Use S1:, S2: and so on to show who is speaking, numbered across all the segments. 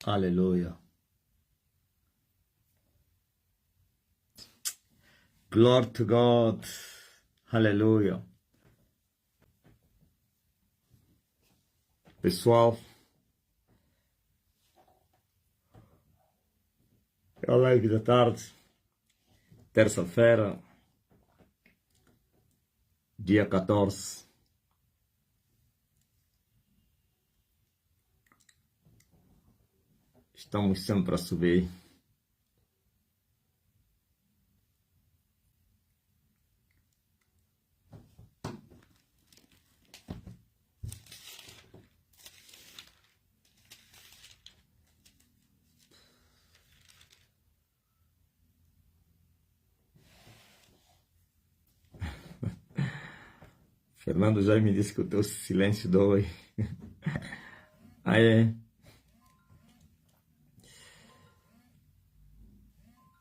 S1: Aleluia. Glory to God. Aleluia. Pessoal, é a live da tarde, terça-feira, dia 14. Estamos sempre a subir. Fernando já me disse que o teu silêncio dói. Ah, é?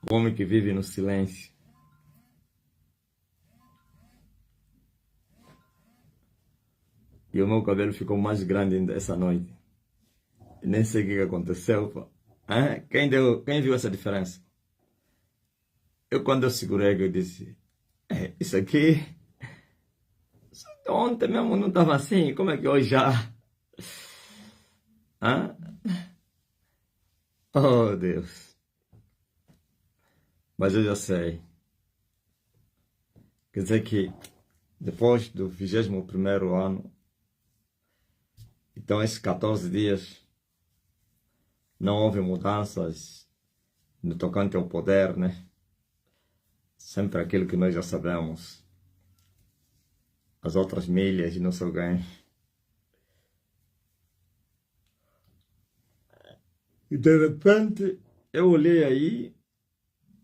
S1: O homem que vive no silêncio. E o meu cabelo ficou mais grande ainda essa noite. Nem sei o que aconteceu, pô. Quem viu essa diferença? Quando eu segurei, eu disse, isso aqui, ontem mesmo não estava assim, como é que hoje já? Hã? Oh, Deus. Mas eu já sei. Quer dizer que depois do 21º ano, então esses 14 dias, não houve mudanças no tocante ao poder, né? Sempre aquilo que nós já sabemos. As outras milhas e não sei o quê. E de repente, eu olhei aí,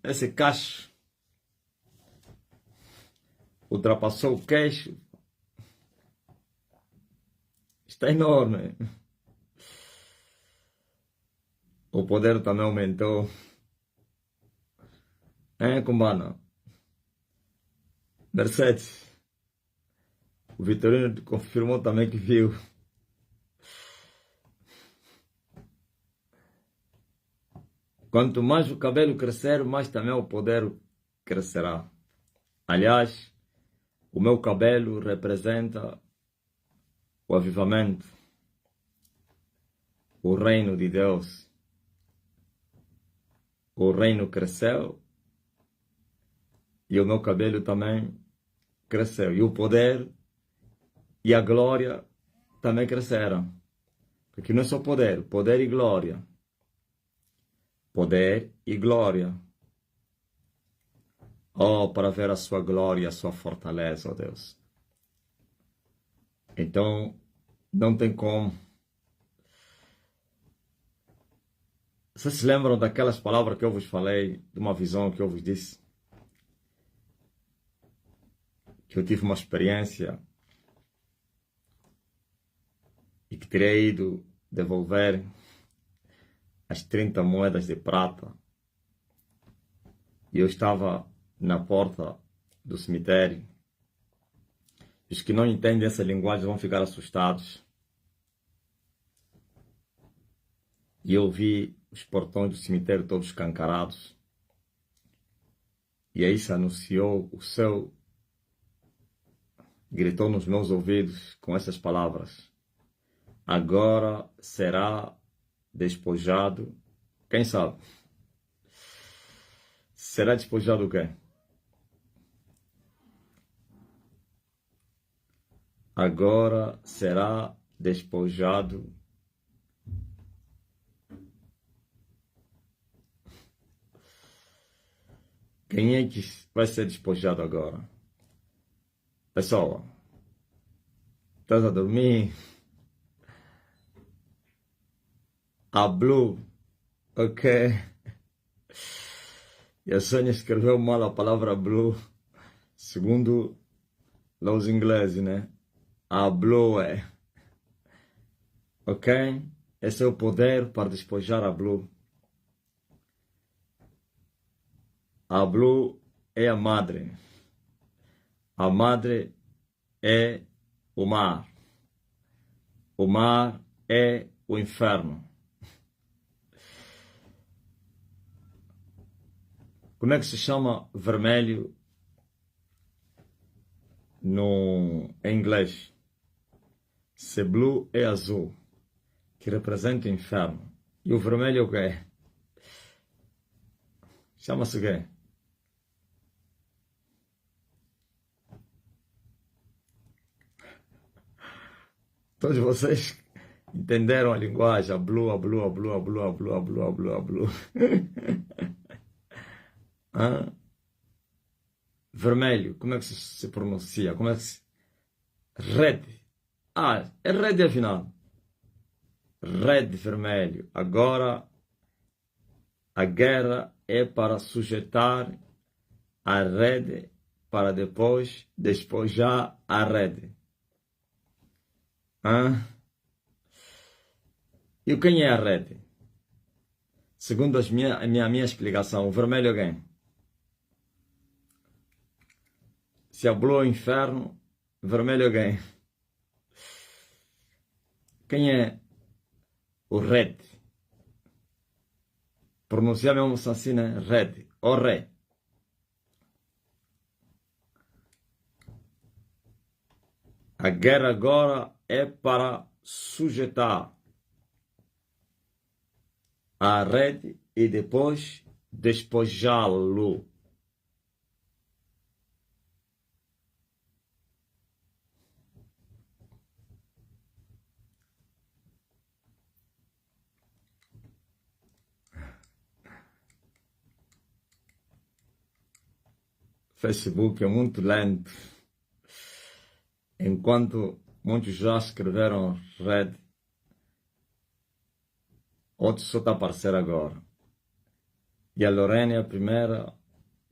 S1: esse cacho ultrapassou o queixo. Está enorme. O poder também aumentou. Cubano? Mercedes. O Vitorino confirmou também que viu. Quanto mais o cabelo crescer, mais também o poder crescerá. Aliás, o meu cabelo representa o avivamento, o reino de Deus. O reino cresceu e o meu cabelo também cresceu. E o poder e a glória também cresceram. Porque não é só poder, poder e glória. Poder e glória. Oh, para ver a sua glória, a sua fortaleza, ó Deus. Então, não tem como. Vocês se lembram daquelas palavras que eu vos falei, de uma visão que eu vos disse? Que eu tive uma experiência e que terei ido devolver as 30 moedas de prata. E eu estava na porta do cemitério. Os que não entendem essa linguagem vão ficar assustados. E eu vi os portões do cemitério todos escancarados. E aí se anunciou o céu, gritou nos meus ouvidos com essas palavras: agora será despojado. Quem sabe? Será despojado o quê? Agora será despojado quem é que vai ser despojado agora? Pessoal, estás a dormir? A Blue, ok? E a Sônia escreveu mal a palavra Blue, segundo lá os ingleses, né? A Blue é, ok? Esse é o poder para despojar a Blue. A Blue é a madre. A madre é o mar. O mar é o inferno. Como é que se chama vermelho no, em inglês? Se blue é azul, que representa o inferno. E o vermelho é o quê? Chama-se o quê? Todos vocês entenderam a linguagem? A blue, a blue, a blue, a blue, a blue, a blue, a blue, a blue. Hã? Vermelho, como é que se pronuncia? Como é que se... Red. Ah, é red afinal. Red, vermelho. Agora, a guerra é para sujeitar a rede para depois despojar a rede. Hã? E quem é a rede? Segundo a minha explicação, o vermelho é quem? Se a blue é o inferno, vermelho é quem? Quem é o red? Pronunciar mesmo assim, né? Red. O ré. A guerra agora é para sujeitar a rede e depois despojá-lo. Facebook é muito lento. Enquanto muitos já escreveram red, outros só está a aparecer agora. E a Lorena é a primeira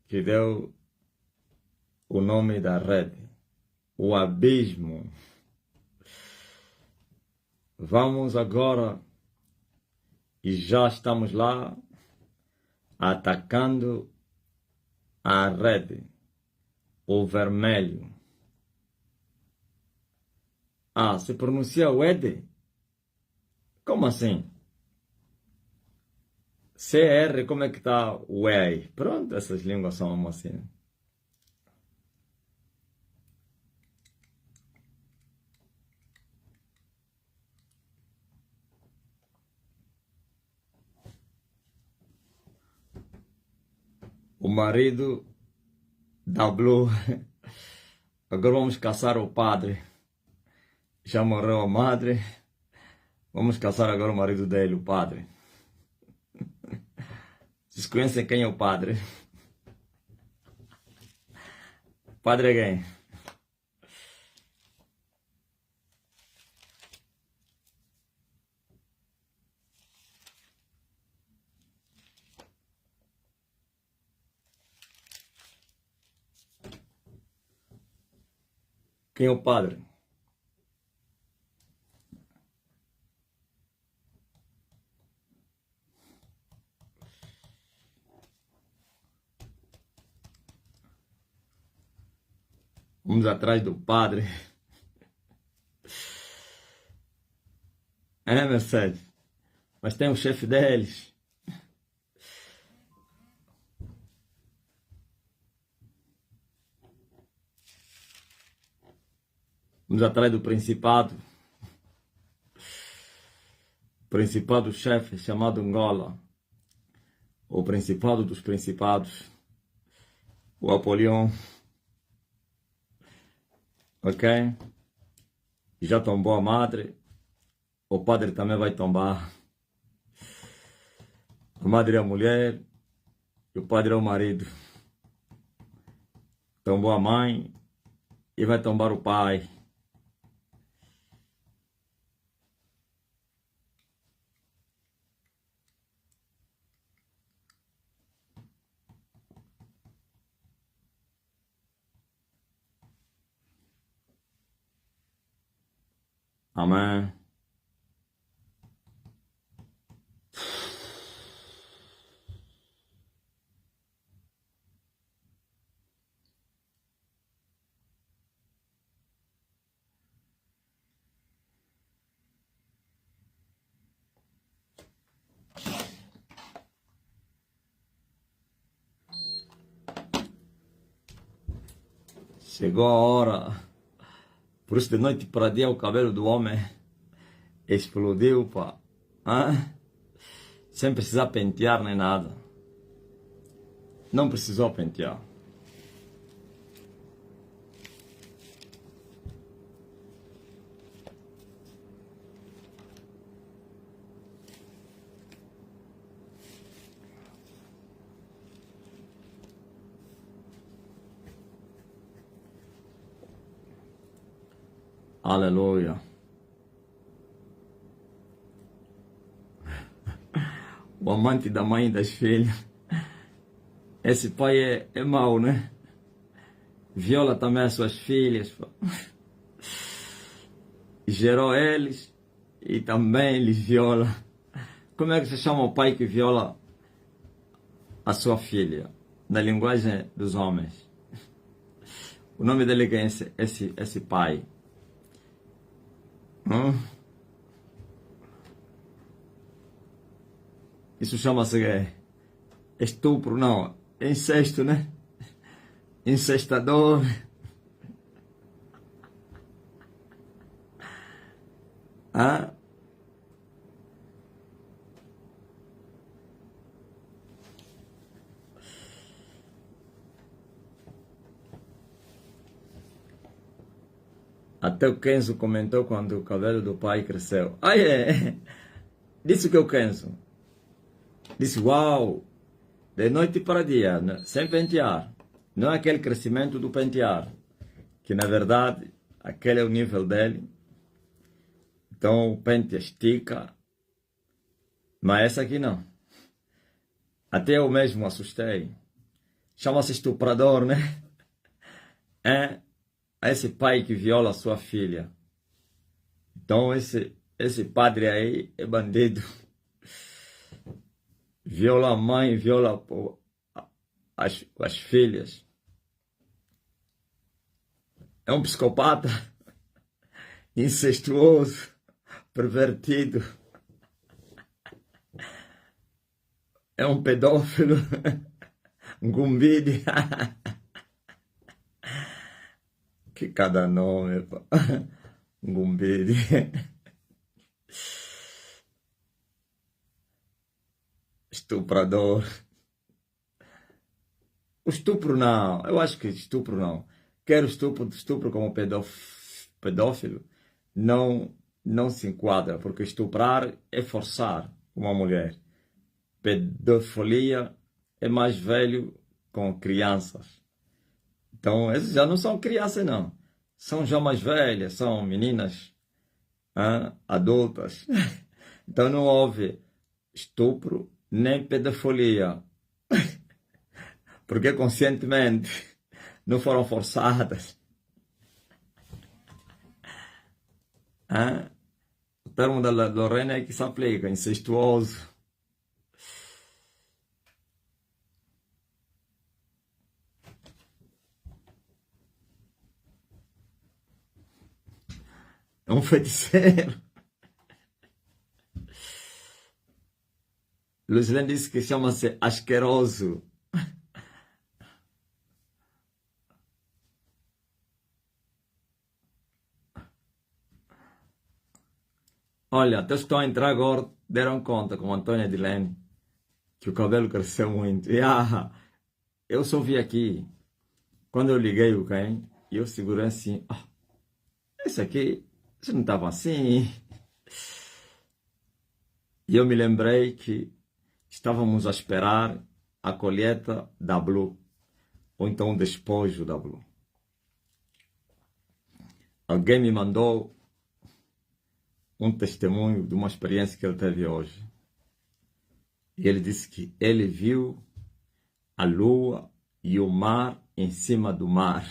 S1: que deu o nome da rede. O abismo. Vamos agora, e já estamos lá, atacando a rede. O vermelho. Ah, se pronuncia Wede? Como assim? CR, como é que tá o E aí? Pronto, essas línguas são assim. O marido da Blue. Agora vamos caçar o padre. Já morreu a madre. Vamos caçar agora o marido dele, o padre. Vocês conhecem quem é o padre? O padre é quem? Quem é o padre? Vamos atrás do padre. É, Mercedes? Mas tem o chefe deles. Vamos atrás do principado. Principado chefe chamado Angola. O principado dos principados. O Apolion. Ok? Já tombou a madre. O padre também vai tombar. A madre é a mulher. E o padre é o marido. Tombou a mãe. E vai tombar o pai. Amém. Chegou a hora. Por isso, de noite para dia, o cabelo do homem explodiu, pá. Sem precisar pentear nem nada. Não precisou pentear. Aleluia. O amante da mãe e das filhas. Esse pai é mau, né? Viola também as suas filhas. Pô. Gerou eles e também lhes viola. Como é que se chama o pai que viola a sua filha? Na linguagem dos homens. O nome dele é esse pai. Isso chama-se estupro, não. Incesto, né? Incestador. Até o Kenzo comentou quando o cabelo do pai cresceu. Disse que o Kenzo. Disse, uau, de noite para dia, né? Sem pentear. Não é aquele crescimento do pentear. Que na verdade, aquele é o nível dele. Então o pente estica. Mas essa aqui não. Até eu mesmo assustei. Chama-se estuprador, né? Esse pai que viola a sua filha. Então esse padre aí é bandido. Viola a mãe, viola as filhas. É um psicopata, incestuoso, pervertido. É um pedófilo, um gumbide. Que cada nome, pá. Um gumbide. Estuprador. O estupro não, eu acho que estupro não. Quero estupro como pedófilo não se enquadra, porque estuprar é forçar uma mulher. Pedofilia é mais velho com crianças. Então, esses já não são crianças, não. São já mais velhas, são meninas adultas. Então, não houve estupro nem pedofilia. Porque conscientemente não foram forçadas. O termo da Lorena é que se aplica, incestuoso. É um feiticeiro. Lucilen disse que chama-se asqueroso. Olha, até estão a entrar agora, deram conta com Antônia Edilene que o cabelo cresceu muito. E eu só vi aqui, quando eu liguei o quem, eu segurei assim, esse aqui, isso não estava assim. E eu me lembrei que estávamos a esperar a colheita da Blue, ou então o despojo da Blue. Alguém me mandou um testemunho de uma experiência que ele teve hoje. E ele disse que ele viu a lua e o mar em cima do mar.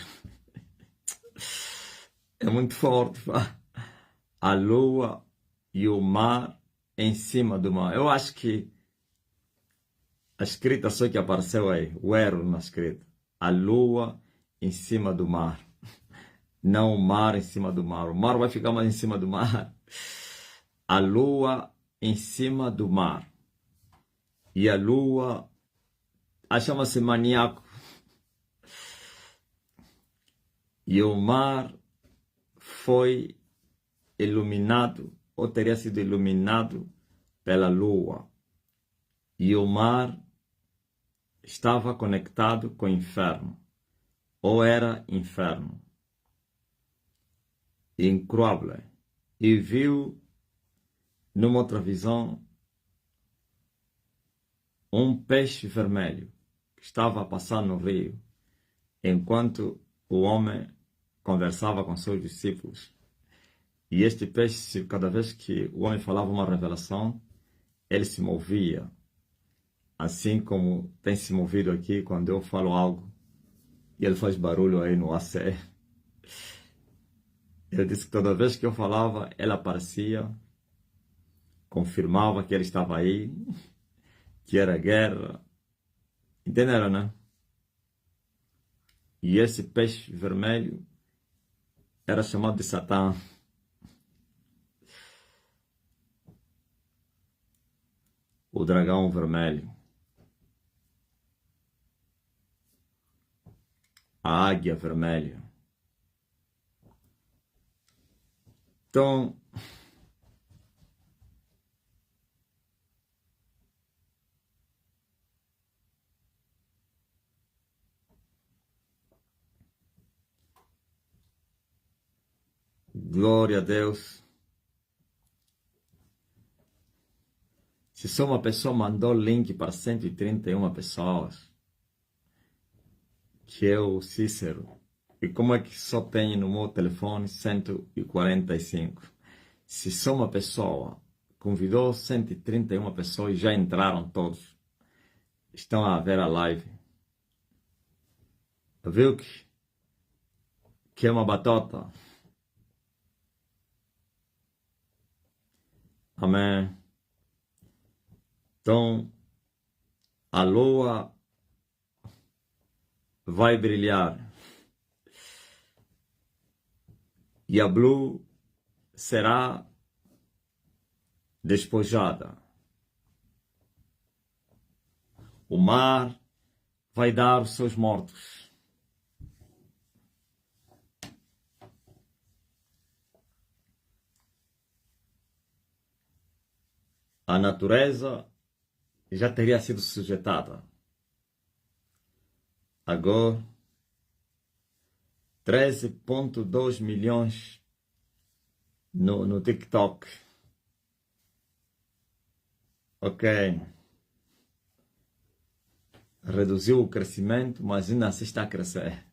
S1: É muito forte, pá. A lua e o mar em cima do mar. Eu acho que a escrita só que apareceu aí, o erro na escrita. A lua em cima do mar. Não o mar em cima do mar. O mar vai ficar mais em cima do mar. A lua em cima do mar. E a lua chama-se maníaco. E o mar foi iluminado, ou teria sido iluminado pela lua. E o mar estava conectado com o inferno, ou era inferno. Incrível. E viu, numa outra visão, um peixe vermelho que estava a passar no rio, enquanto o homem conversava com seus discípulos. E este peixe, cada vez que o homem falava uma revelação, ele se movia, assim como tem se movido aqui quando eu falo algo e ele faz barulho aí no AC. Ele disse que toda vez que eu falava, ele aparecia, confirmava que ele estava aí, que era guerra. Entenderam, né? E esse peixe vermelho era chamado de Satã. O dragão vermelho. A águia vermelha. Então, glória a Deus. Se só uma pessoa mandou link para 131 pessoas, que é o Cícero, e como é que só tem no meu telefone 145? Se só uma pessoa convidou 131 pessoas, já entraram todos. Estão a ver a live. Viu que é uma batota? Amém. Então, a lua vai brilhar. E a Blue será despojada. O mar vai dar os seus mortos. A natureza já teria sido sujeitada. Agora, 13,2 milhões no TikTok. Ok. Reduziu o crescimento, mas ainda assim está a crescer.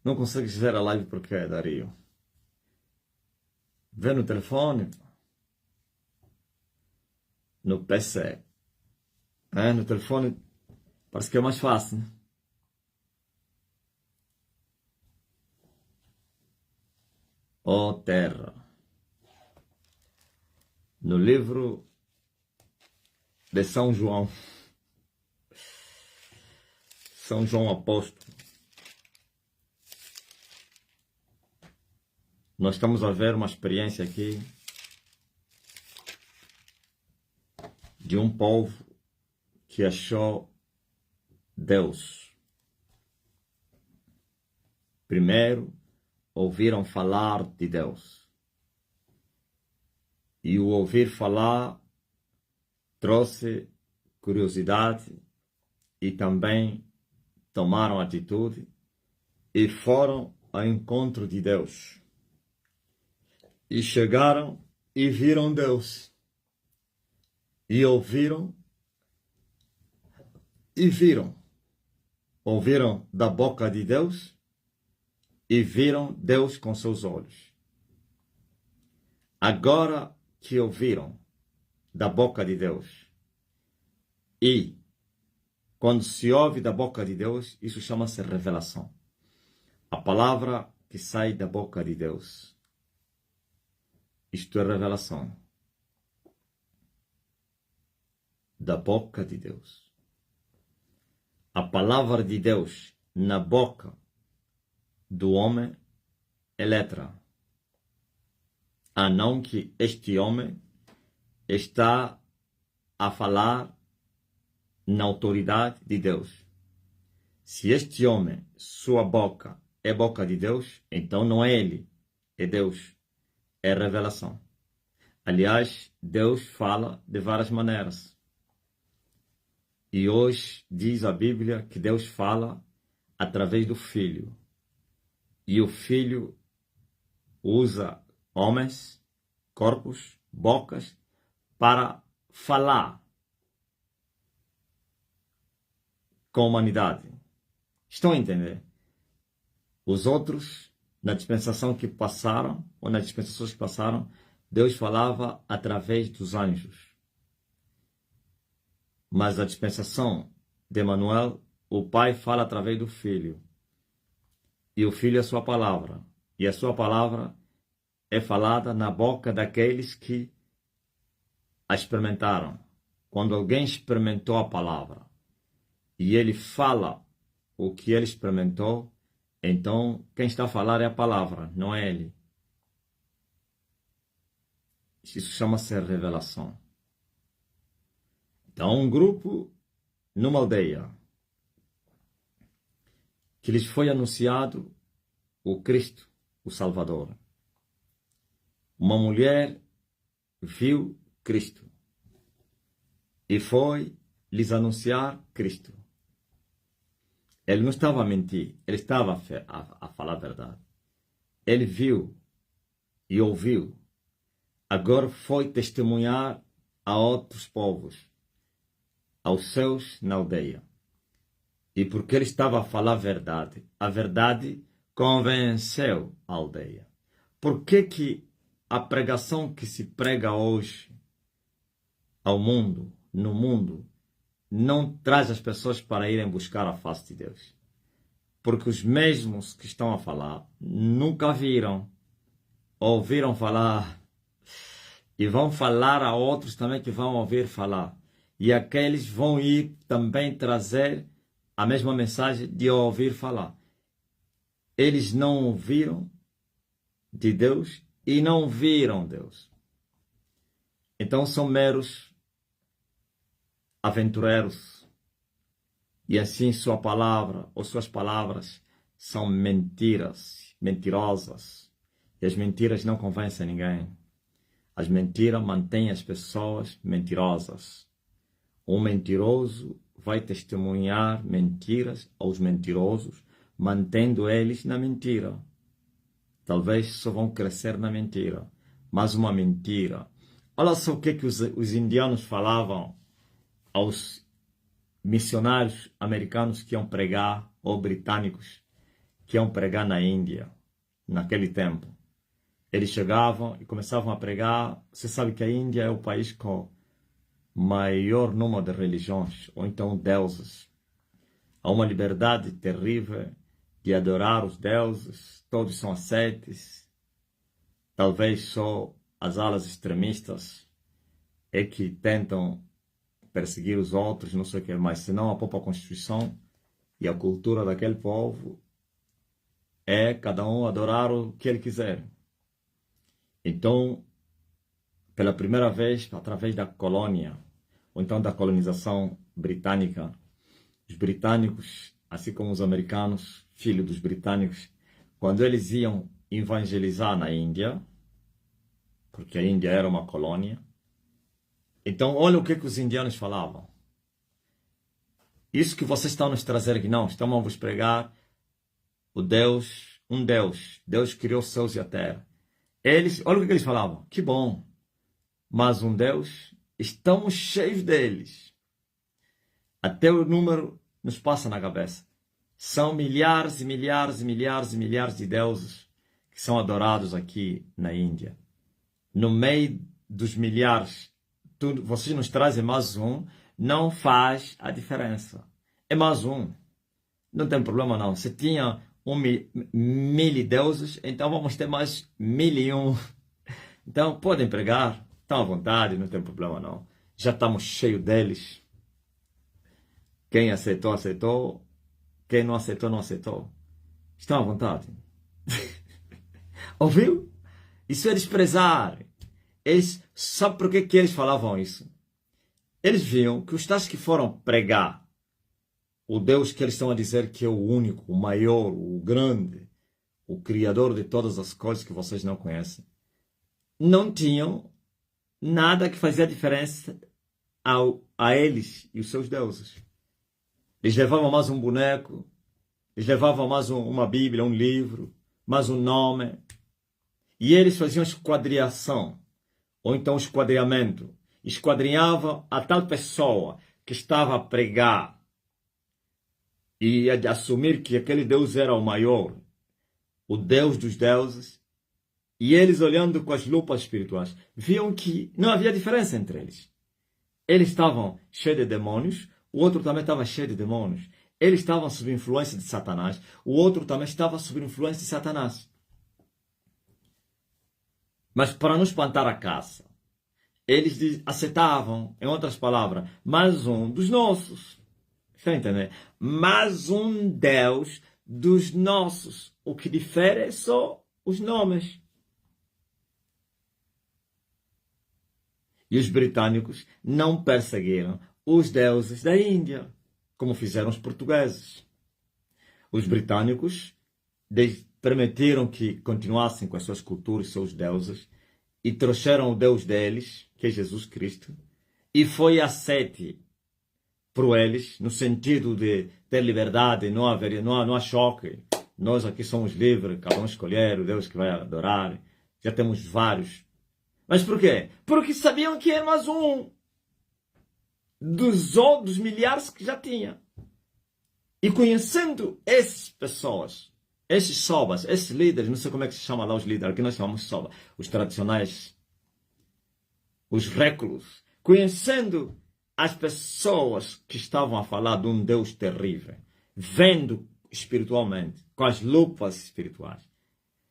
S1: Não consegues ver a live porque, Dario? Vê no telefone, no PC. No telefone parece que é mais fácil, né? Ó terra. No livro de São João. São João Apóstolo. Nós estamos a ver uma experiência aqui de um povo que achou Deus. Primeiro, ouviram falar de Deus. E o ouvir falar trouxe curiosidade e também tomaram atitude e foram ao encontro de Deus. E chegaram e viram Deus. E ouviram e viram. Ouviram da boca de Deus e viram Deus com seus olhos. Agora que ouviram da boca de Deus, e quando se ouve da boca de Deus, isso chama-se revelação. A palavra que sai da boca de Deus. Isto é revelação. Da boca de Deus. A palavra de Deus na boca do homem é letra. a não que este homem está a falar na autoridade de Deus. Se este homem, sua boca é boca de Deus, então não é ele, é Deus, é revelação. Aliás, Deus fala de várias maneiras. E hoje diz a Bíblia que Deus fala através do Filho. E o Filho usa homens, corpos, bocas, para falar com a humanidade. Estão a entender? Os outros, na dispensação que passaram, ou nas dispensações que passaram, Deus falava através dos anjos. Mas a dispensação de Emanuel, o Pai fala através do Filho. E o Filho é a sua palavra. E a sua palavra é falada na boca daqueles que a experimentaram. Quando alguém experimentou a palavra e ele fala o que ele experimentou, então quem está a falar é a palavra, não é ele. Isso chama-se revelação. Então, um grupo numa aldeia que lhes foi anunciado o Cristo, o Salvador. Uma mulher viu Cristo e foi lhes anunciar Cristo. Ele não estava a mentir, ele estava a falar a verdade. Ele viu e ouviu. Agora foi testemunhar a outros povos, aos seus na aldeia. E porque ele estava a falar a verdade convenceu a aldeia. Por que a pregação que se prega hoje ao mundo, no mundo, não traz as pessoas para irem buscar a face de Deus? Porque os mesmos que estão a falar nunca viram, ouviram falar e vão falar a outros também que vão ouvir falar. E aqueles vão ir também trazer a mesma mensagem de ouvir falar. Eles não ouviram de Deus e não viram Deus. Então são meros aventureiros. E assim sua palavra ou suas palavras são mentiras, mentirosas. E as mentiras não convencem ninguém. As mentiras mantêm as pessoas mentirosas. Um mentiroso vai testemunhar mentiras aos mentirosos, mantendo eles na mentira. Talvez só vão crescer na mentira. Mas uma mentira. Olha só o que os indianos falavam aos missionários americanos que iam pregar, ou britânicos que iam pregar na Índia, naquele tempo. Eles chegavam e começavam a pregar. Você sabe que a Índia é o país com maior número de religiões, ou então deuses. Há uma liberdade terrível de adorar os deuses, todos são ascetes. Talvez só as alas extremistas é que tentam perseguir os outros, não sei o que mais, senão a própria Constituição e a cultura daquele povo é cada um adorar o que ele quiser. Então, pela primeira vez, através da colônia, ou então da colonização britânica, os britânicos, assim como os americanos, filhos dos britânicos, quando eles iam evangelizar na Índia, porque a Índia era uma colônia, então olha o que os indianos falavam. Isso que vocês estão nos trazer aqui, não, estamos a vos pregar o Deus, um Deus. Deus criou os céus e a terra. Eles, olha o que eles falavam, que bom, mas um Deus, estamos cheios deles. Até o número nos passa na cabeça. São milhares e milhares e milhares e milhares de deuses que são adorados aqui na Índia. No meio dos milhares, vocês nos trazem mais um, não faz a diferença. É mais um. Não tem problema não. Se tinha mil deuses, então vamos ter mais 1001. Então podem pregar, estão à vontade, não tem problema não. Já estamos cheios deles. Quem aceitou, aceitou. Quem não aceitou, não aceitou. Estão à vontade. Ouviu? Isso é desprezar. Eles, sabe por que eles falavam isso? Eles viam que os tais que foram pregar o Deus que eles estão a dizer que é o único, o maior, o grande, o criador de todas as coisas que vocês não conhecem, não tinham nada que fazia diferença a eles e os seus deuses. Eles levavam mais um boneco, eles levavam mais uma Bíblia, um livro, mais um nome. E eles faziam esquadriação, ou então esquadriamento. Esquadrinhavam a tal pessoa que estava a pregar e a assumir que aquele Deus era o maior, o Deus dos deuses. E eles, olhando com as lupas espirituais, viam que não havia diferença entre eles. Eles estavam cheios de demônios, o outro também estava cheio de demônios. Eles estavam sob influência de Satanás, o outro também estava sob influência de Satanás. Mas para não espantar a caça, eles aceitavam, em outras palavras, mais um dos nossos. Está entendendo? Mais um Deus dos nossos. O que difere é só os nomes. E os britânicos não perseguiram os deuses da Índia, como fizeram os portugueses. Os britânicos permitiram que continuassem com as suas culturas, seus deuses, e trouxeram o Deus deles, que é Jesus Cristo, e foi aceite por eles, no sentido de ter liberdade, não há choque. Nós aqui somos livres, cada um escolher o Deus que vai adorar. Já temos vários. Mas por quê? Porque sabiam que era mais um dos milhares que já tinha. E conhecendo essas pessoas, esses sobas, esses líderes, não sei como é que se chama lá os líderes, aqui nós chamamos soba, os tradicionais, os réculos, conhecendo as pessoas que estavam a falar de um Deus terrível, vendo espiritualmente, com as lupas espirituais,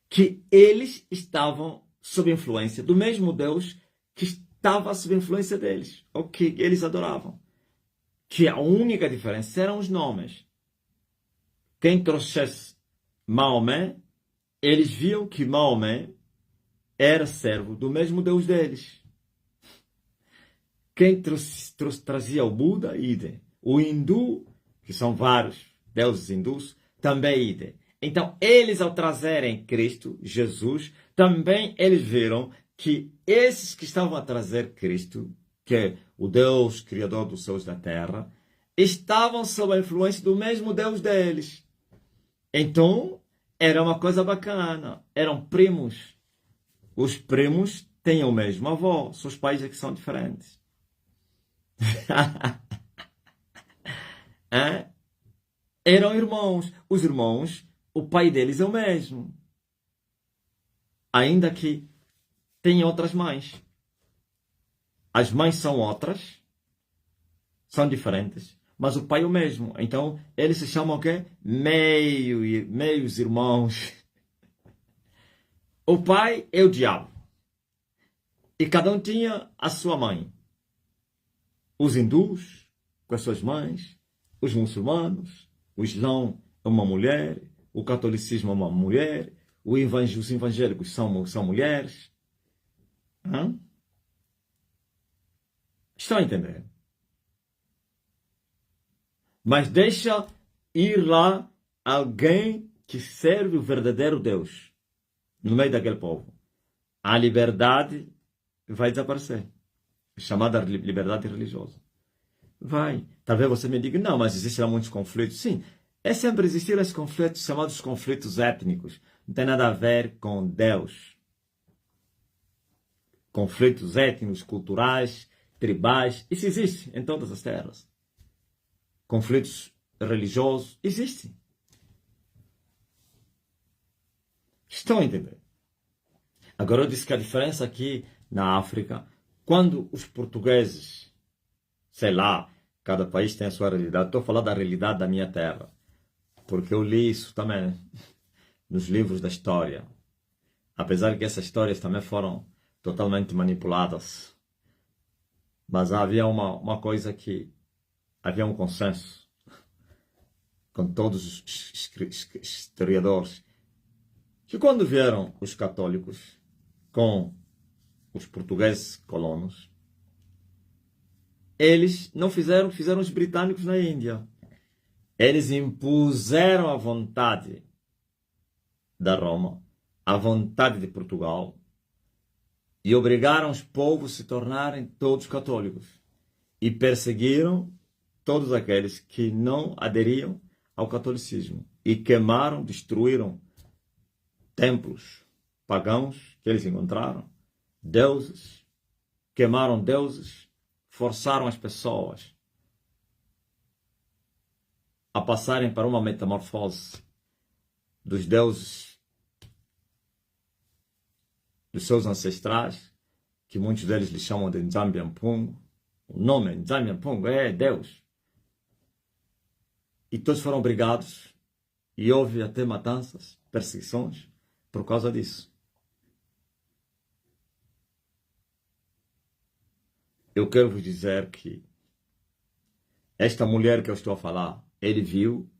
S1: que eles estavam sob influência do mesmo Deus que estava sob influência deles, ou que eles adoravam. Que a única diferença eram os nomes. Quem trouxesse Maomé, eles viam que Maomé era servo do mesmo Deus deles. Quem trazia o Buda, idem. O hindu, que são vários deuses hindus, também idem. Então, eles ao trazerem Cristo, Jesus, também eles viram que esses que estavam a trazer Cristo, que é o Deus criador dos céus e da terra, estavam sob a influência do mesmo Deus deles. Então, era uma coisa bacana. Eram primos. Os primos têm o mesmo avô, seus pais é que são diferentes. Eram irmãos. Os irmãos, o pai deles é o mesmo. Ainda que tenham outras mães. As mães são outras, são diferentes, mas o pai é o mesmo. Então, eles se chamam o quê? Meios irmãos. O pai é o diabo. E cada um tinha a sua mãe. Os hindus, com as suas mães, os muçulmanos, o islão é uma mulher, o catolicismo é uma mulher, os evangélicos são mulheres. Estão a entender? Mas deixa ir lá alguém que serve o verdadeiro Deus no meio daquele povo. A liberdade vai desaparecer. Chamada liberdade religiosa. Vai. Talvez você me diga, não, mas existem muitos conflitos. Sim, sempre existiram esses conflitos chamados conflitos étnicos. Não tem nada a ver com Deus. Conflitos étnicos, culturais, tribais, isso existe em todas as terras. Conflitos religiosos, existem. Estão a entender? Agora eu disse que a diferença aqui na África, quando os portugueses, sei lá, cada país tem a sua realidade, estou a falar da realidade da minha terra, porque eu li isso também nos livros da história, apesar que essas histórias também foram totalmente manipuladas, mas havia uma coisa que havia um consenso com todos os historiadores, que quando vieram os católicos, com os portugueses colonos, eles não fizeram o que fizeram os britânicos na Índia. Eles impuseram a vontade da Roma, a vontade de Portugal, e obrigaram os povos a se tornarem todos católicos. E perseguiram todos aqueles que não aderiam ao catolicismo. E queimaram, destruíram templos pagãos que eles encontraram, deuses, queimaram deuses, forçaram as pessoas a passarem para uma metamorfose dos deuses dos seus ancestrais, que muitos deles lhe chamam de Njambiampung. O nome Njambiampung é Deus. E todos foram obrigados, e houve até matanças, perseguições, por causa disso. Eu quero vos dizer que esta mulher que eu estou a falar, ele viu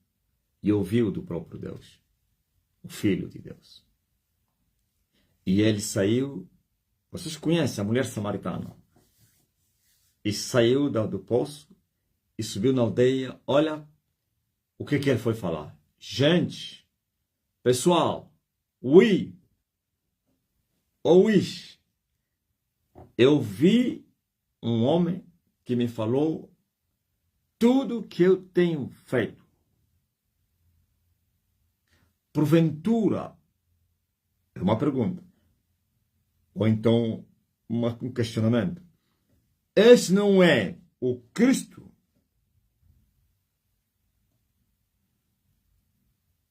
S1: e ouviu do próprio Deus, o Filho de Deus. E ele saiu, vocês conhecem a mulher samaritana, e saiu do poço e subiu na aldeia. Olha o que ele foi falar. Gente, pessoal, eu vi um homem que me falou tudo que eu tenho feito. Porventura, é uma pergunta, ou então um questionamento. Esse não é o Cristo?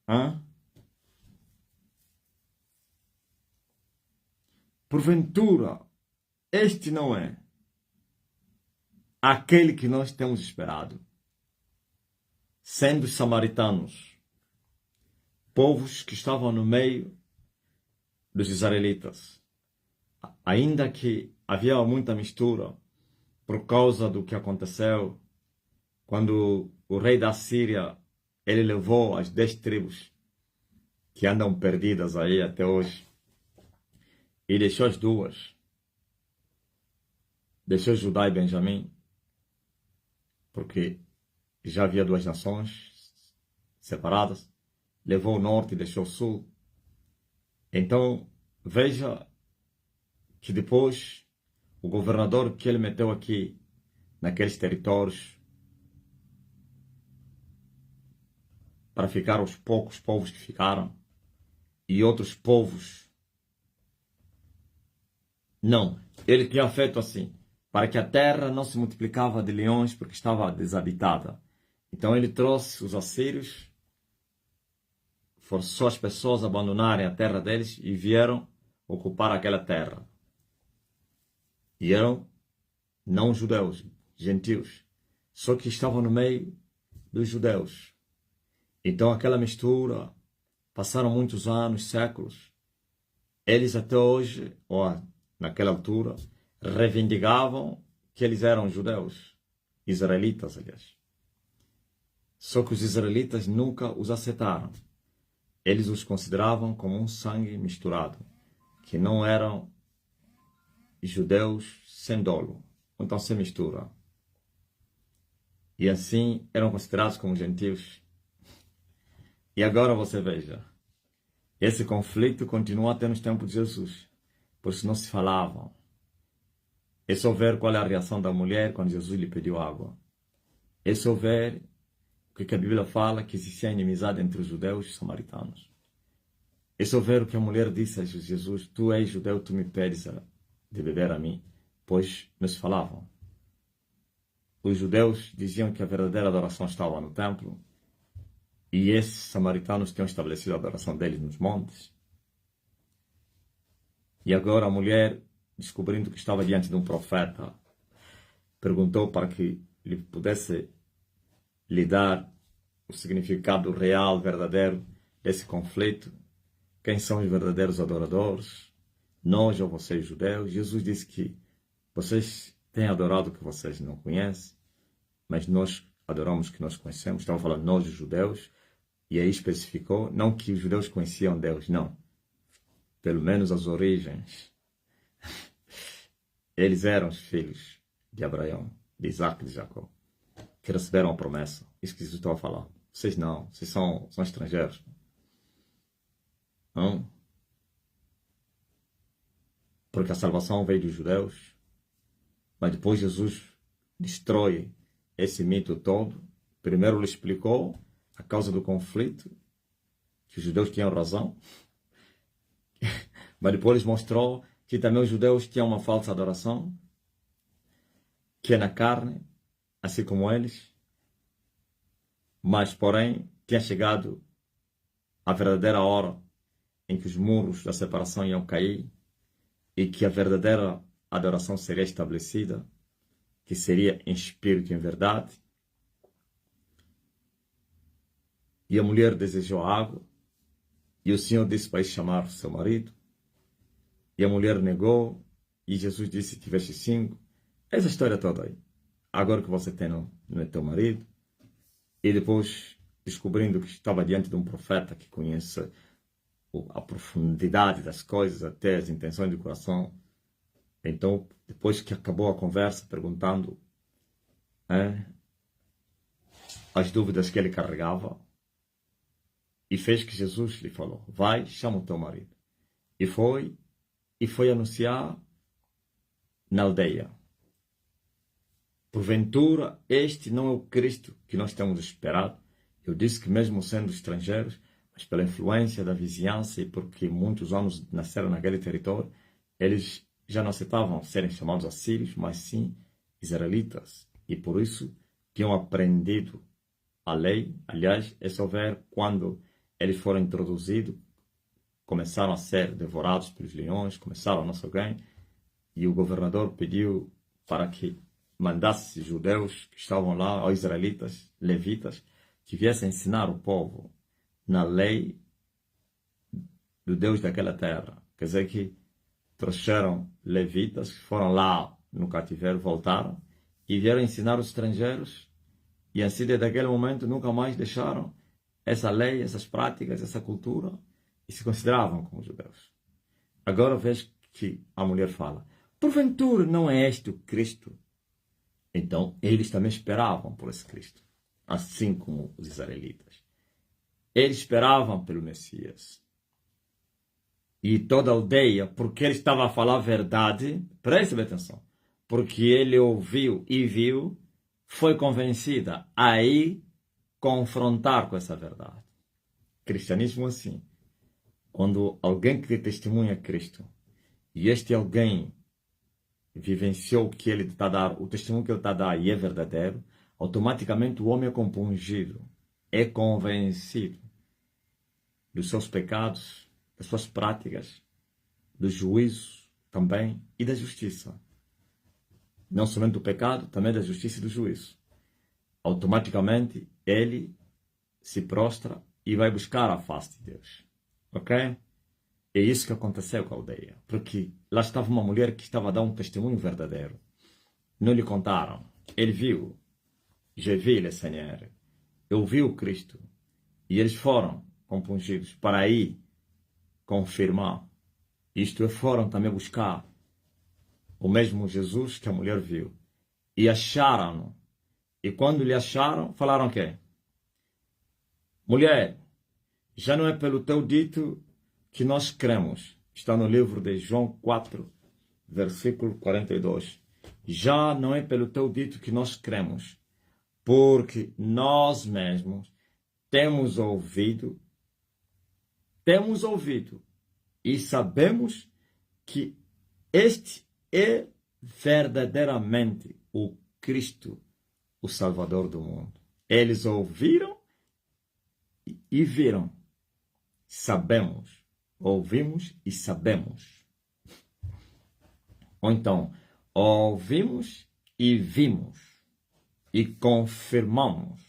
S1: Hã? Porventura, este não é aquele que nós temos esperado, sendo os samaritanos, povos que estavam no meio dos israelitas, ainda que havia muita mistura por causa do que aconteceu quando o rei da Síria, ele levou as 10 tribos que andam perdidas aí até hoje e deixou as duas, deixou Judá e Benjamim, porque já havia 2 nações separadas, levou o norte e deixou o sul. Então, veja que depois o governador que ele meteu aqui, naqueles territórios, para ficar os poucos povos que ficaram, e outros povos, não, ele tinha feito assim, para que a terra não se multiplicava de leões porque estava desabitada. Então ele trouxe os assírios, forçou as pessoas a abandonarem a terra deles e vieram ocupar aquela terra. E eram não judeus, gentios, só que estavam no meio dos judeus. Então aquela mistura, passaram muitos anos, séculos. Eles até hoje, ou naquela altura, reivindicavam que eles eram judeus, israelitas, aliás. Só que os israelitas nunca os aceitaram. Eles os consideravam como um sangue misturado, que não eram judeus sem dolo, então sem mistura. E assim eram considerados como gentios. E agora você veja, esse conflito continua até nos tempos de Jesus, por isso não se falavam. É só ver qual é a reação da mulher quando Jesus lhe pediu água. É só ver o que a Bíblia fala, que existia inimizade entre os judeus e os samaritanos. É só ver o que a mulher disse a Jesus: tu és judeu, tu me pedes de beber a mim, pois nos falavam. Os judeus diziam que a verdadeira adoração estava no templo, e esses samaritanos tinham estabelecido a adoração deles nos montes. E agora a mulher, descobrindo que estava diante de um profeta, perguntou para que lhe pudesse lhe dar o significado real, verdadeiro desse conflito. Quem são os verdadeiros adoradores? Nós ou vocês, judeus? Jesus disse que vocês têm adorado o que vocês não conhecem, mas nós adoramos o que nós conhecemos. Estava falando nós, os judeus, e aí especificou, não que os judeus conheciam Deus, não. Pelo menos as origens Eles eram os filhos de Abraão, de Isaac e de Jacó, que receberam a promessa. Isso que Jesus estava a falar. Vocês não, vocês são estrangeiros. Não? Porque a salvação veio dos judeus, mas depois Jesus destrói esse mito todo. Primeiro ele explicou a causa do conflito, que os judeus tinham razão, mas depois ele mostrou que também os judeus tinham uma falsa adoração, que é na carne, assim como eles, mas porém tinha chegado a verdadeira hora em que os muros da separação iam cair e que a verdadeira adoração seria estabelecida, que seria em espírito e em verdade. E a mulher desejou água, e o Senhor disse para ir chamar seu marido, e a mulher negou, e Jesus disse que tivesse 5. Essa história toda aí. Agora que você tem não é teu marido, e depois descobrindo que estava diante de um profeta que conhece a profundidade das coisas, até as intenções do coração. Então, depois que acabou a conversa, perguntando as dúvidas que ele carregava, e fez que Jesus lhe falou: vai, chama o teu marido. E foi anunciar na aldeia: porventura este não é o Cristo que nós temos esperado? Eu disse que mesmo sendo estrangeiros, mas pela influência da vizinhança e porque muitos homens nasceram naquele território, eles já não aceitavam serem chamados assírios, mas sim israelitas. E por isso tinham aprendido a lei. Aliás, é só ver quando eles foram introduzidos, começaram a ser devorados pelos leões, começaram a não sei quem, e o governador pediu para que mandasse judeus que estavam lá, aos israelitas, levitas, que viessem ensinar o povo na lei do Deus daquela terra. Quer dizer que trouxeram levitas que foram lá no cativeiro, voltaram e vieram ensinar os estrangeiros, e assim desde aquele momento nunca mais deixaram essa lei, essas práticas, essa cultura, e se consideravam como judeus. Agora vejo que a mulher fala: porventura não é este o Cristo? Então eles também esperavam por esse Cristo, assim como os israelitas. Eles esperavam pelo Messias. E toda a aldeia, porque ele estava a falar a verdade, preste atenção, porque ele ouviu e viu, foi convencida a ir confrontar com essa verdade. Cristianismo assim. Quando alguém que testemunha Cristo, e este alguém vivenciou o que ele está a dar, o testemunho que ele está a dar e é verdadeiro, automaticamente o homem é compungido, é convencido dos seus pecados, das suas práticas, do juízo também e da justiça. Não somente do pecado, também da justiça e do juízo. Automaticamente ele se prostra e vai buscar a face de Deus. Ok? É isso que aconteceu com a aldeia. Porque lá estava uma mulher que estava a dar um testemunho verdadeiro. Não lhe contaram. Ele viu. Je vi le Seigneur. Eu vi o Cristo. E eles foram compungidos para ir confirmar. Isto é, foram também buscar o mesmo Jesus que a mulher viu. E acharam-no. E quando lhe acharam, falaram o quê? Mulher, já não é pelo teu dito que nós cremos. Está no livro de João 4, versículo 42. Já não é pelo teu dito que nós cremos, porque nós mesmos temos ouvido e sabemos que este é verdadeiramente o Cristo, o Salvador do mundo. Eles ouviram e viram. Sabemos. Ouvimos e sabemos. Ou então, ouvimos e vimos. E confirmamos.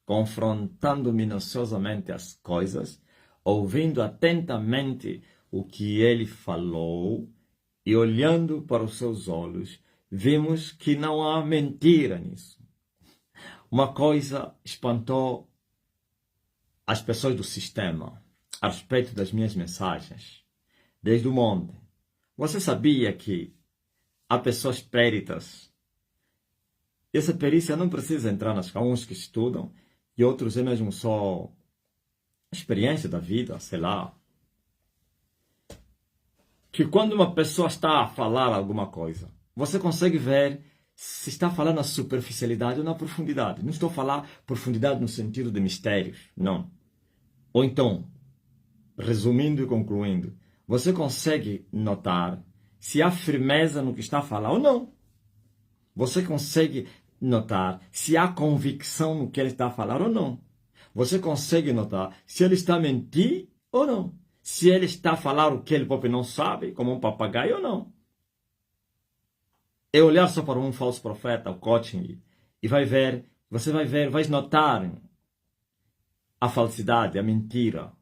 S1: Confrontando minuciosamente as coisas, ouvindo atentamente o que ele falou e olhando para os seus olhos, vimos que não há mentira nisso. Uma coisa espantou as pessoas do sistema a respeito das minhas mensagens, desde o monte, Você sabia que há pessoas peritas? Essa perícia não precisa entrar nas uns que estudam e outros é mesmo só experiência da vida, sei lá. Que quando uma pessoa está a falar alguma coisa, você consegue ver se está falando na superficialidade ou na profundidade. Não estou a falar profundidade no sentido de mistérios, não. Ou então, resumindo e concluindo, você consegue notar se há firmeza no que está a falar ou não. Você consegue notar se há convicção no que ele está a falar ou não. Você consegue notar se ele está a mentir ou não. Se ele está a falar o que ele próprio não sabe, como um papagaio ou não. É olhar só para um falso profeta, o coaching, e vai ver, você vai ver, vai notar a falsidade, a mentira,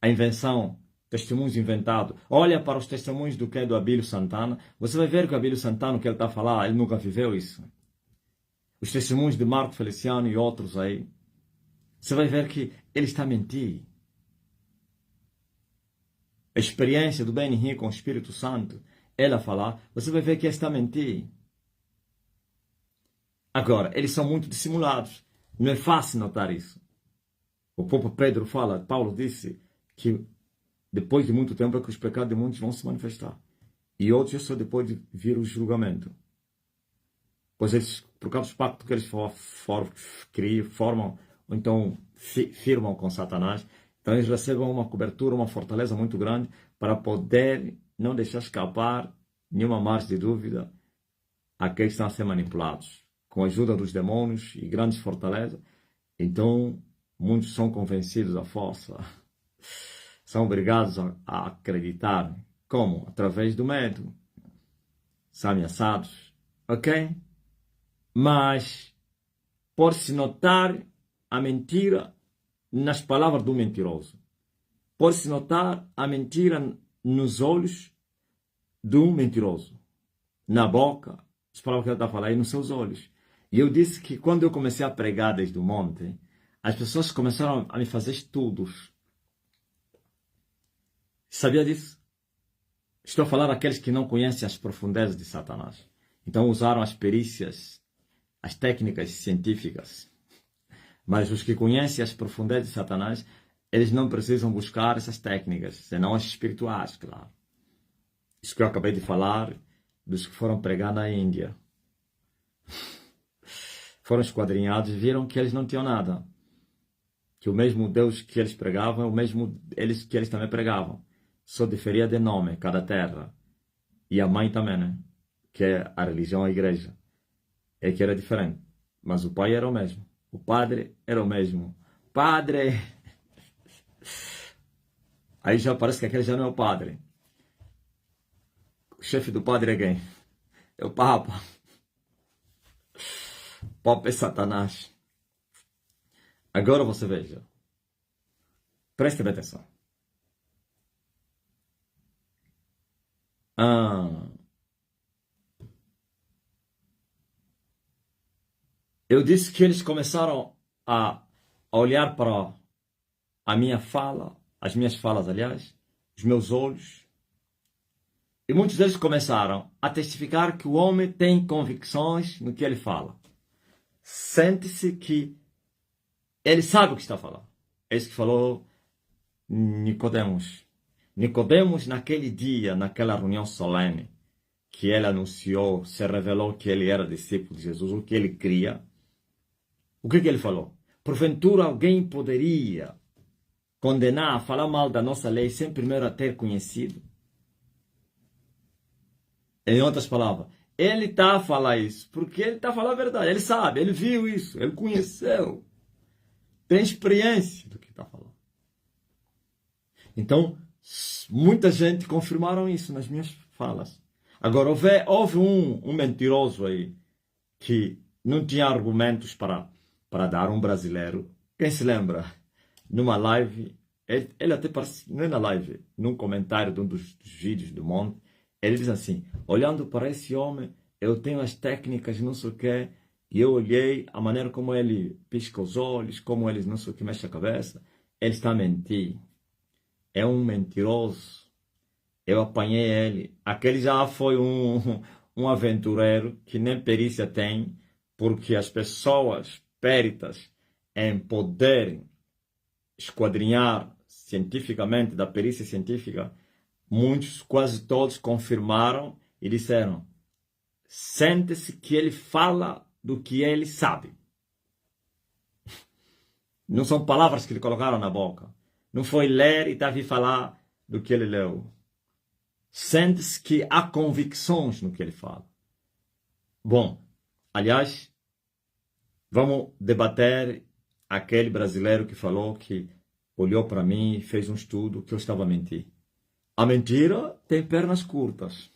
S1: a invenção, testemunhos inventados. Olha para os testemunhos do que é do Abílio Santana, você vai ver que o Abílio Santana, o que ele está a falar, ele nunca viveu isso. Os testemunhos de Marco Feliciano e outros aí, você vai ver que ele está a mentir. A experiência do Benny com o Espírito Santo, ele a falar, você vai ver que ele está a mentir. Agora, eles são muito dissimulados. Não é fácil notar isso. O próprio Pedro fala, Paulo disse que depois de muito tempo é que os pecados de muitos vão se manifestar. E outros só depois de vir o julgamento. Pois eles, por causa dos pactos que eles formam, ou então firmam com Satanás, então eles recebem uma cobertura, uma fortaleza muito grande para poder não deixar escapar nenhuma margem de dúvida àqueles que estão a ser manipulados. Com a ajuda dos demônios e grandes fortalezas, então muitos são convencidos à força. São obrigados a acreditar. Como? Através do medo. São ameaçados. Ok? Mas pode-se notar a mentira nas palavras do mentiroso. Pode-se notar a mentira nos olhos do mentiroso. Na boca, as palavras que ele está a falar, e nos seus olhos. E eu disse que quando eu comecei a pregar desde o monte, as pessoas começaram a me fazer estudos. Sabia disso? Estou a falar daqueles que não conhecem as profundezas de Satanás. Então usaram as perícias, as técnicas científicas. Mas os que conhecem as profundezas de Satanás, eles não precisam buscar essas técnicas, senão as espirituais, claro. Isso que eu acabei de falar dos que foram pregar na Índia. Foram esquadrinhados e viram que eles não tinham nada. Que o mesmo Deus que eles pregavam é o mesmo que eles também pregavam. Só diferia de nome, cada terra. E a mãe também, né? Que é a religião, a igreja. É que era diferente. Mas o pai era o mesmo. O padre era o mesmo. Padre! Aí já parece que aquele já não é o padre. O chefe do padre é quem? É o Papa. O Papa é Satanás. Agora você veja. Preste bem atenção. Eu disse que eles começaram a olhar para a minha fala, as minhas falas, aliás, os meus olhos. E muitos deles começaram a testificar que o homem tem convicções no que ele fala. Sente-se que ele sabe o que está a falar. É isso que falou Nicodemos. Nicodemos, naquele dia, naquela reunião solene, que ele anunciou, se revelou que ele era discípulo de Jesus, o que ele cria. O que ele falou? Porventura alguém poderia condenar, falar mal da nossa lei sem primeiro a ter conhecido? Em outras palavras, ele está a falar isso porque ele está a falar a verdade. Ele sabe, ele viu isso, ele conheceu. Tem experiência do que está falando. Então, muita gente confirmaram isso nas minhas falas. Agora, houve um mentiroso aí que não tinha argumentos para dar, um brasileiro. Quem se lembra? Numa live, ele até parece, não é na live, num comentário de um dos vídeos do Monte, ele diz assim, olhando para esse homem, eu tenho as técnicas, não sei o quê, e eu olhei a maneira como ele pisca os olhos, como ele não sei o que mexe a cabeça, ele está a mentir. É um mentiroso. Eu apanhei ele. Aquele já foi um aventureiro que nem perícia tem, porque as pessoas peritas em poder esquadrinhar cientificamente, da perícia científica, muitos, quase todos, confirmaram e disseram: sente-se que ele fala do que ele sabe. Não são palavras que lhe colocaram na boca. Não foi ler e Davi falar do que ele leu. Sente-se que há convicções no que ele fala. Bom, aliás, vamos debater aquele brasileiro que falou que olhou para mim e fez um estudo que eu estava a mentir. A mentira tem pernas curtas.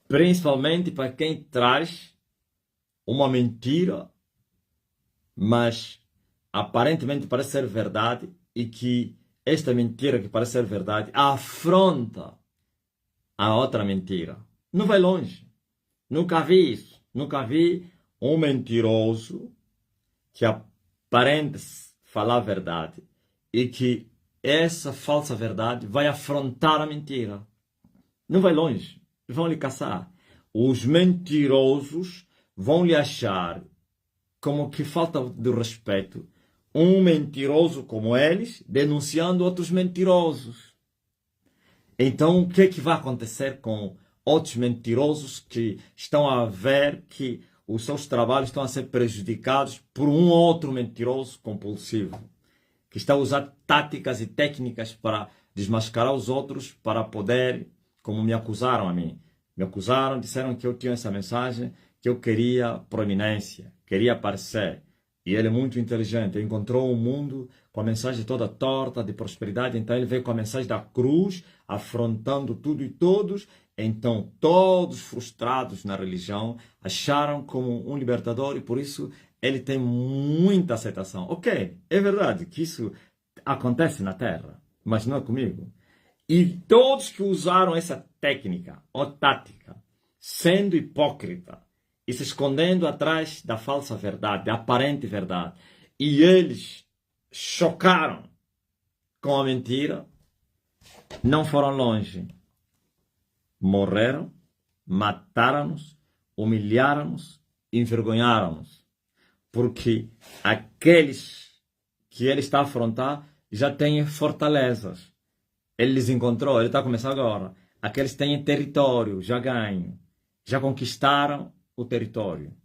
S1: Principalmente para quem traz uma mentira, mas aparentemente parece ser verdade, e que esta mentira que parece ser verdade afronta a outra mentira. Não vai longe. Nunca vi isso. Nunca vi um mentiroso que aparenta falar a verdade e que essa falsa verdade vai afrontar a mentira. Não vai longe. Vão lhe caçar. Os mentirosos vão lhe achar como que falta de respeito um mentiroso como eles denunciando outros mentirosos. Então, o que é que vai acontecer com outros mentirosos que estão a ver que os seus trabalhos estão a ser prejudicados por um outro mentiroso compulsivo, que está a usar táticas e técnicas para desmascarar os outros, para poder, como me acusaram a mim. Me acusaram, disseram que eu tinha essa mensagem, que eu queria proeminência, queria aparecer. E ele é muito inteligente, ele encontrou um mundo com a mensagem toda torta de prosperidade, então ele veio com a mensagem da cruz, afrontando tudo e todos. Então todos frustrados na religião acharam como um libertador e por isso ele tem muita aceitação. Ok, é verdade que isso acontece na Terra, mas não é comigo. E todos que usaram essa técnica ou tática, sendo hipócrita e se escondendo atrás da falsa verdade, da aparente verdade, e eles chocaram com a mentira, não foram longe. Morreram, mataram-nos, humilharam-nos, envergonharam-nos. Porque aqueles que ele está a afrontar já têm fortalezas. Ele les encontrou, ele está a começar agora. Aqueles que têm território, já ganham. Já conquistaram o território.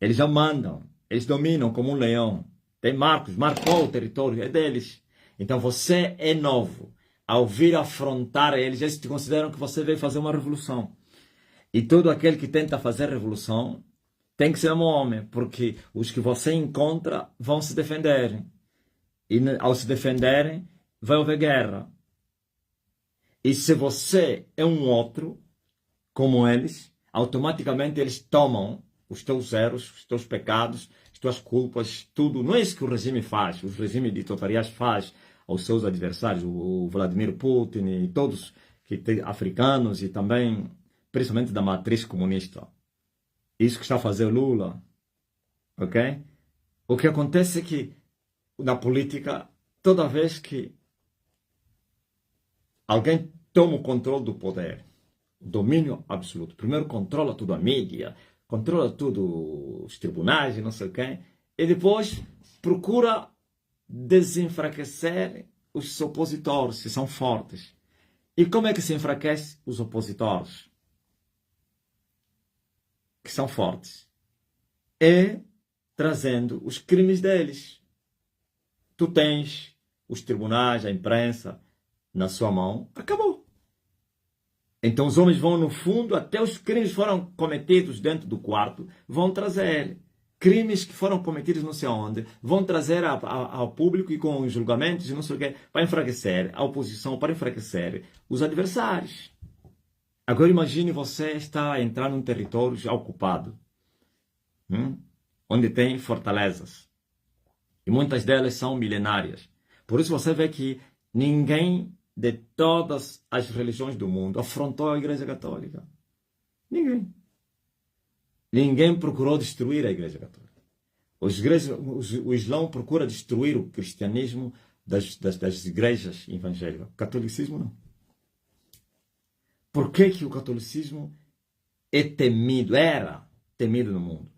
S1: Eles já mandam. Eles dominam como um leão. Tem Marcos, marcou o território, é deles. Então você é novo. Ao vir afrontar eles, eles te consideram que você veio fazer uma revolução. E todo aquele que tenta fazer revolução tem que ser um homem, porque os que você encontra vão se defenderem. E ao se defenderem, vai haver guerra. E se você é um outro, como eles, automaticamente eles tomam os teus erros, os teus pecados, as tuas culpas, tudo. Não é isso que o regime faz, os regimes ditatoriais faz aos seus adversários, o Vladimir Putin e todos que africanos e também, principalmente da matriz comunista. Isso que está a fazer o Lula, ok? O que acontece é que na política, toda vez que alguém toma o controle do poder, o domínio absoluto, primeiro controla tudo a mídia, controla tudo os tribunais e não sei quem, e depois procura desenfraquecer os opositores, que são fortes. E como é que se enfraquece os opositores, que são fortes? É trazendo os crimes deles. Tu tens os tribunais, a imprensa na sua mão, acabou. Então os homens vão no fundo, até os crimes foram cometidos dentro do quarto, vão trazer. Crimes que foram cometidos não sei onde, vão trazer ao público e com julgamentos e não sei o quê, para enfraquecer a oposição, para enfraquecer os adversários. Agora imagine você está a entrar num território já ocupado, onde tem fortalezas. E muitas delas são milenárias. Por isso você vê que ninguém de todas as religiões do mundo afrontou a Igreja Católica. Ninguém. Ninguém procurou destruir a Igreja Católica. O Islão procura destruir o cristianismo das igrejas evangélicas. O catolicismo não. Por que que o catolicismo é temido, era temido no mundo?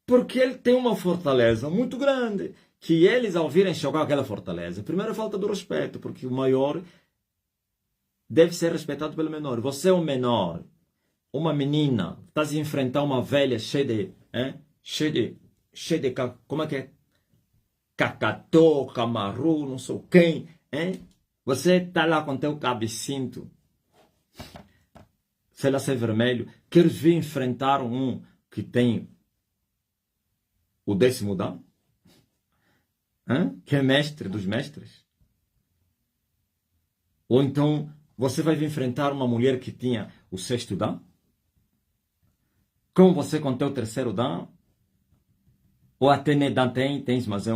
S1: Porque ele tem uma fortaleza muito grande, que eles, ao virem chocar aquela fortaleza, primeiro, falta do respeito, porque o maior deve ser respeitado pelo menor. Você é o menor, uma menina, está a enfrentar uma velha cheia de, como é que é? Cacatô, camaru, não sei quem, hein? Você está lá com teu cabecinto, sei lá se é vermelho, queres vir enfrentar um que tem o 10º dan? Que é mestre dos mestres? Ou então você vai vir enfrentar uma mulher que tinha o 6º dan? Como você com teu 3º dan? Ou até nem dan tens, mas é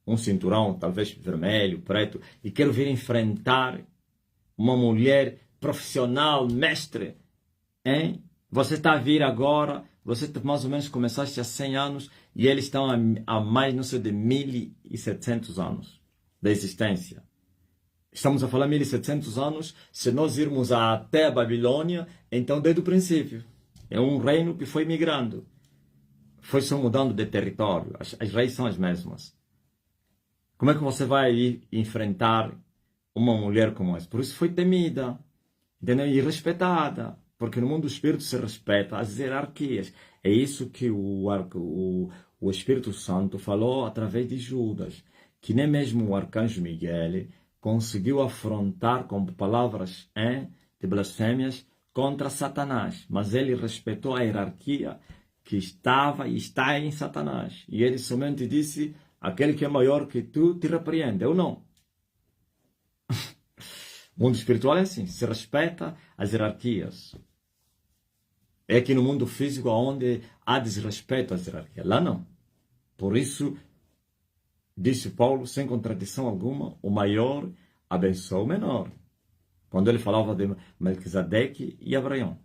S1: um cinturão, talvez vermelho, preto, e quero vir enfrentar uma mulher profissional, mestre, hein? Você está a vir agora, você mais ou menos começaste há 100 anos e eles estão a mais, não sei, de 1700 anos da existência. Estamos a falar 1700 anos, se nós irmos até a Babilônia, então desde o princípio. É um reino que foi migrando. Foi só mudando de território. As raízes são as mesmas. Como é que você vai enfrentar uma mulher como essa? Por isso foi temida, entendeu? E respeitada. Porque no mundo do Espírito se respeita as hierarquias. É isso que o Espírito Santo falou através de Judas. Que nem mesmo o arcanjo Miguel conseguiu afrontar com palavras de blasfêmias contra Satanás. Mas ele respeitou a hierarquia que estava e está em Satanás. E ele somente disse: aquele que é maior que tu te repreende. Eu não. O mundo espiritual é assim, se respeita as hierarquias. É aqui no mundo físico onde há desrespeito às hierarquias. Lá não. Por isso, disse Paulo, sem contradição alguma, o maior abençoa o menor. Quando ele falava de Melquisedeque e Abraão.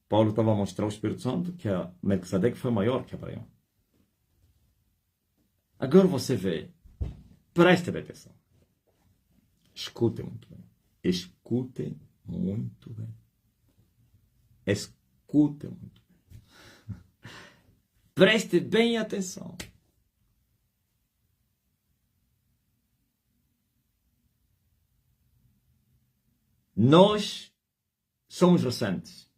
S1: Paulo estava a mostrar ao Espírito Santo que Melquisedeque foi maior que Abraão. Agora você vê, preste atenção. Escutem muito bem. Escutem muito bem. Escutem muito bem. Preste bem atenção. Nós somos recentes.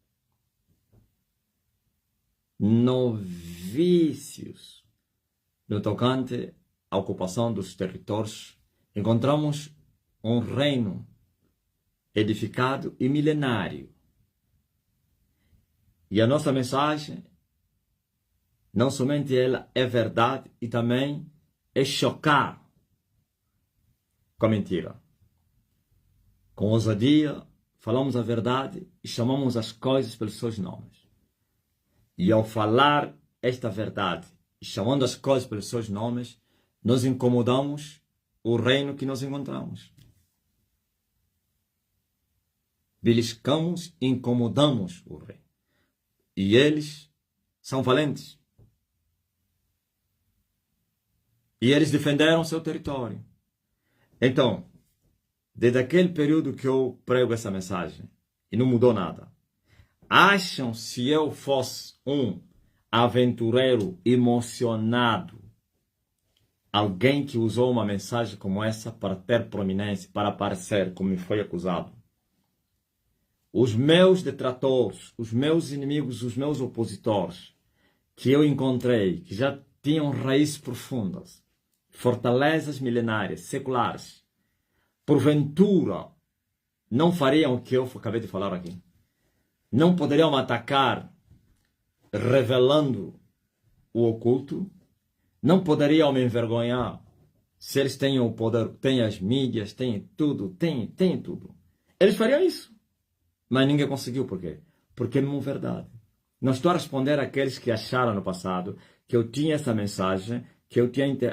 S1: Novícios no tocante à ocupação dos territórios. Encontramos um reino edificado e milenário. E a nossa mensagem, não somente ela é verdade, e também é chocar com a mentira. Com ousadia, falamos a verdade e chamamos as coisas pelos seus nomes. E ao falar esta verdade e chamando as coisas pelos seus nomes, nós incomodamos o reino que nós encontramos. Beliscamos e incomodamos o rei. E eles são valentes. E eles defenderam seu território. Então, desde aquele período que eu prego essa mensagem, e não mudou nada, acham se eu fosse um aventureiro emocionado, alguém que usou uma mensagem como essa para ter prominência, para aparecer, como me foi acusado? Os meus detratores, os meus inimigos, os meus opositores, que eu encontrei, que já tinham raízes profundas, fortalezas milenárias, seculares, porventura, não fariam o que eu acabei de falar aqui. Não poderiam atacar revelando o oculto. Não poderiam me envergonhar se eles têm o poder, têm as mídias, têm tudo, têm tudo. Eles fariam isso. Mas ninguém conseguiu. Por quê? Porque não é verdade. Não estou a responder àqueles que acharam no passado que eu tinha essa mensagem, que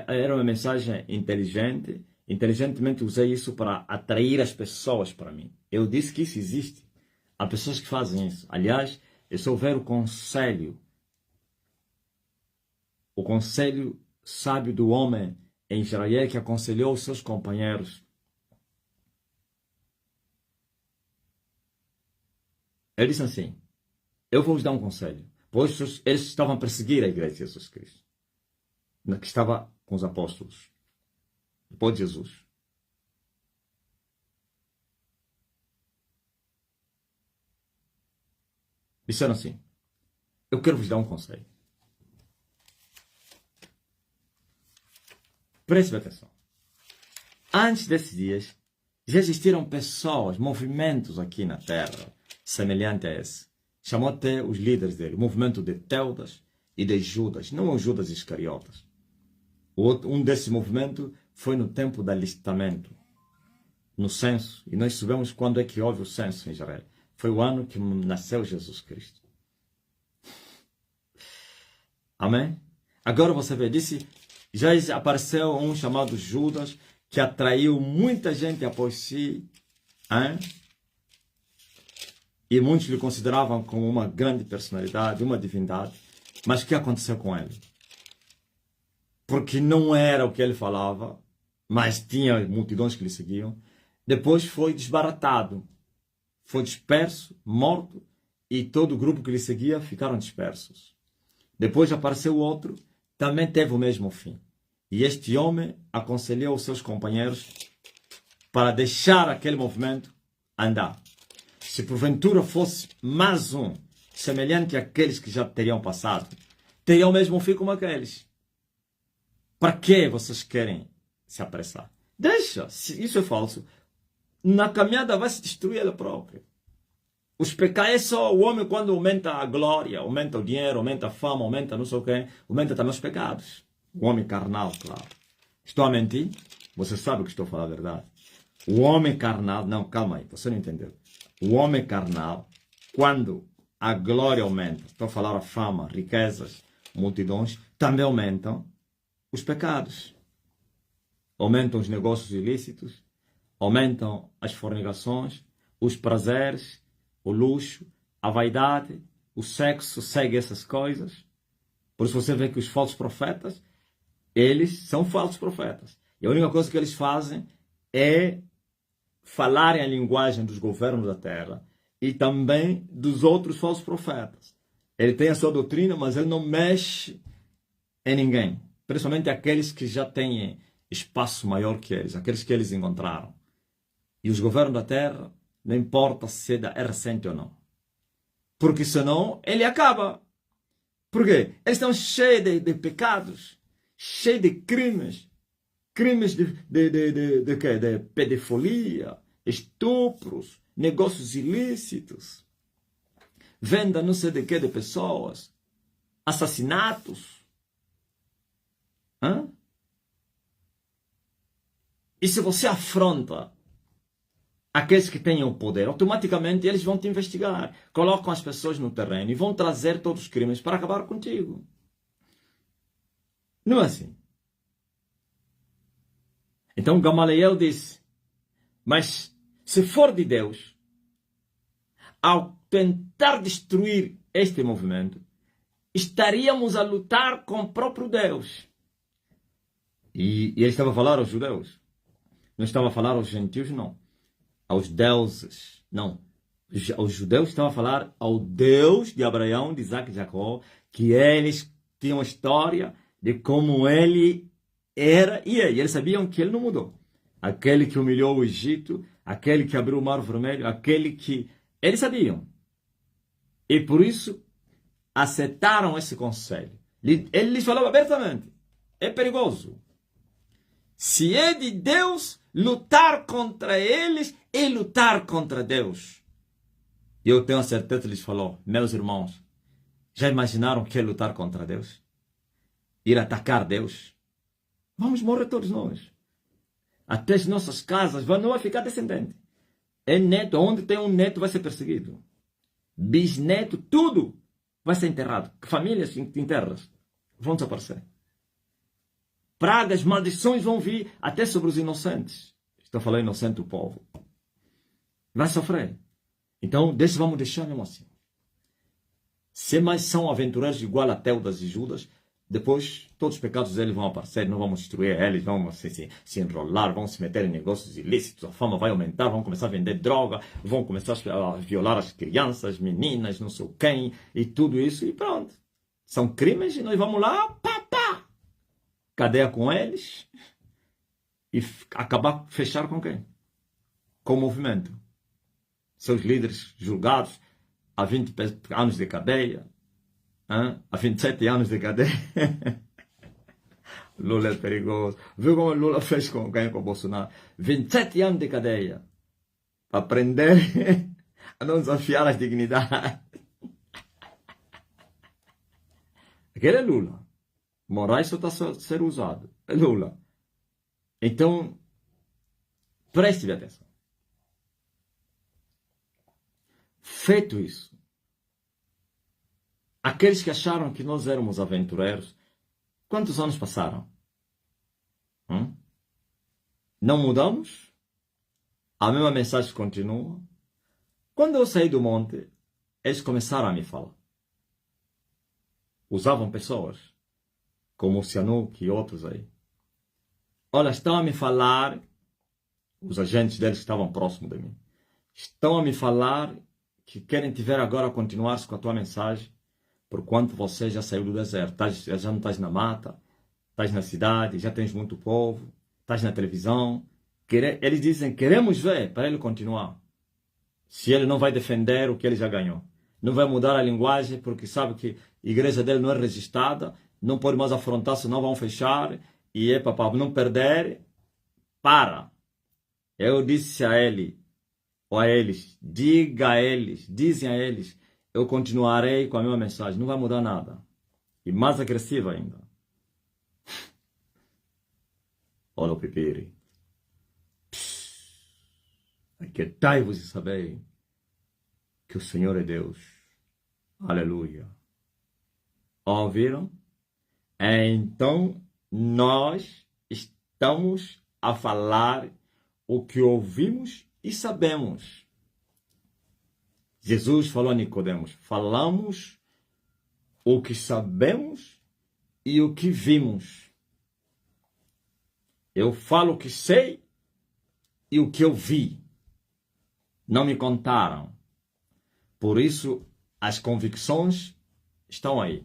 S1: era uma mensagem inteligente. Inteligentemente usei isso para atrair as pessoas para mim. Eu disse que isso existe. Há pessoas que fazem isso. Aliás, eu só ver o conselho sábio do homem em Israel que aconselhou os seus companheiros. Ele disse assim, eu vou vos dar um conselho. Pois eles estavam a perseguir a igreja de Jesus Cristo, que estava com os apóstolos, depois de Jesus. Disseram assim, eu quero vos dar um conselho. Preste atenção. Antes desses dias, já existiram pessoas, movimentos aqui na Terra, semelhante a esse. Chamou até os líderes dele, o movimento de Teudas e de Judas, não os Judas Iscariotas. Um desses movimentos foi no tempo do alistamento, no censo. E nós sabemos quando é que houve o censo em Israel. Foi o ano que nasceu Jesus Cristo. Amém? Agora você vê, disse, já apareceu um chamado Judas, que atraiu muita gente após si, hein? E muitos lhe consideravam como uma grande personalidade, uma divindade. Mas o que aconteceu com ele? Porque não era o que ele falava, mas tinha multidões que lhe seguiam. Depois foi desbaratado, foi disperso, morto, e todo o grupo que lhe seguia ficaram dispersos. Depois apareceu outro, também teve o mesmo fim. E este homem aconselhou os seus companheiros para deixar aquele movimento andar. Se porventura fosse mais um, semelhante àqueles que já teriam passado, teriam o mesmo fim como aqueles. Para que vocês querem se apressar? Deixa, se isso é falso, na caminhada vai se destruir ela própria. Os pecados é só o homem quando aumenta a glória, aumenta o dinheiro, aumenta a fama, aumenta não sei o quê, aumenta também os pecados. O homem carnal, claro. Estou a mentir? Você sabe que estou a falar a verdade. O homem carnal, não, calma aí, você não entendeu. O homem carnal, quando a glória aumenta, estou a falar a fama, riquezas, multidões, também aumentam os pecados. Aumentam os negócios ilícitos, aumentam as fornicações, os prazeres, o luxo, a vaidade, o sexo segue essas coisas. Por isso você vê que os falsos profetas, eles são falsos profetas. E a única coisa que eles fazem é falarem a linguagem dos governos da terra e também dos outros falsos profetas. Ele tem a sua doutrina, mas ele não mexe em ninguém. Principalmente aqueles que já têm espaço maior que eles, aqueles que eles encontraram. E os governos da terra, não importa se é recente ou não. Porque senão ele acaba. Por quê? Eles estão cheios de pecados, cheios de crimes. Crimes de pedofilia, estupros, negócios ilícitos, venda não sei de que de pessoas, assassinatos. Hã? E se você afronta aqueles que têm o poder, automaticamente eles vão te investigar, colocam as pessoas no terreno e vão trazer todos os crimes para acabar contigo. Não é assim? Então Gamaliel disse, mas se for de Deus, ao tentar destruir este movimento, estaríamos a lutar com o próprio Deus. E ele estava a falar aos judeus. Não estava a falar aos gentios, não. Aos deuses, não. Aos judeus estava a falar ao Deus de Abraão, de Isaac e de Jacó, que eles tinham a história de como ele era e é. E eles sabiam que ele não mudou. Aquele que humilhou o Egito, aquele que abriu o Mar Vermelho, aquele que... Eles sabiam. E por isso aceitaram esse conselho. Ele lhes falava abertamente. É perigoso. Se é de Deus, lutar contra eles é lutar contra Deus. E eu tenho a certeza que lhes falou, meus irmãos, já imaginaram o que é lutar contra Deus? Ir atacar Deus? Vamos morrer todos nós. Até as nossas casas não vai ficar descendente. É neto, onde tem um neto vai ser perseguido. Bisneto, tudo vai ser enterrado. Famílias inteiras vão desaparecer. Pragas, maldições vão vir até sobre os inocentes. Estou falando inocente do povo. Vai sofrer. Então, vamos deixar mesmo assim. Se mais são aventureiros igual a Teudas e Judas, Depois, todos os pecados deles vão aparecer, não vamos destruir eles, vão se enrolar, vão se meter em negócios ilícitos, a fama vai aumentar, vão começar a vender droga, vão começar a violar as crianças, meninas, não sei quem, e tudo isso, e pronto. São crimes e nós vamos lá, pá, pá, cadeia com eles, e acabar, fechar com quem? Com o movimento. Seus líderes julgados a 20 anos de cadeia, a 27 anos de cadeia. Lula é perigoso. Viu como Lula fez com quem? Com o Bolsonaro? 27 anos de cadeia. Para aprender a não desafiar as dignidades. Aquele é Lula. Moraes só está a ser usado. É Lula. Então, preste atenção. Feito isso, aqueles que acharam que nós éramos aventureiros, quantos anos passaram? Não mudamos? A mesma mensagem continua? Quando eu saí do monte, eles começaram a me falar. Usavam pessoas, como o Sihanouk e outros aí. Olha, estão a me falar, os agentes deles que estavam próximos de mim, estão a me falar que querem te ver agora continuar com a tua mensagem, porquanto você já saiu do deserto, já não estás na mata, estás na cidade, já tens muito povo, estás na televisão. Eles dizem, queremos ver para ele continuar. Se ele não vai defender o que ele já ganhou. Não vai mudar a linguagem, porque sabe que a igreja dele não é registrada, não pode mais afrontar, senão vão fechar, e é para não perder, para. Eu disse a ele, ou a eles, diga a eles, dizem a eles, eu continuarei com a mesma mensagem, não vai mudar nada. E mais agressiva ainda. Olha o pipiri. Aquietai-vos e sabei que o Senhor é Deus. Aleluia. Ouviram? Então, nós estamos a falar o que ouvimos e sabemos. Jesus falou a Nicodemos, falamos o que sabemos e o que vimos. Eu falo o que sei e o que eu vi. Não me contaram. Por isso, as convicções estão aí.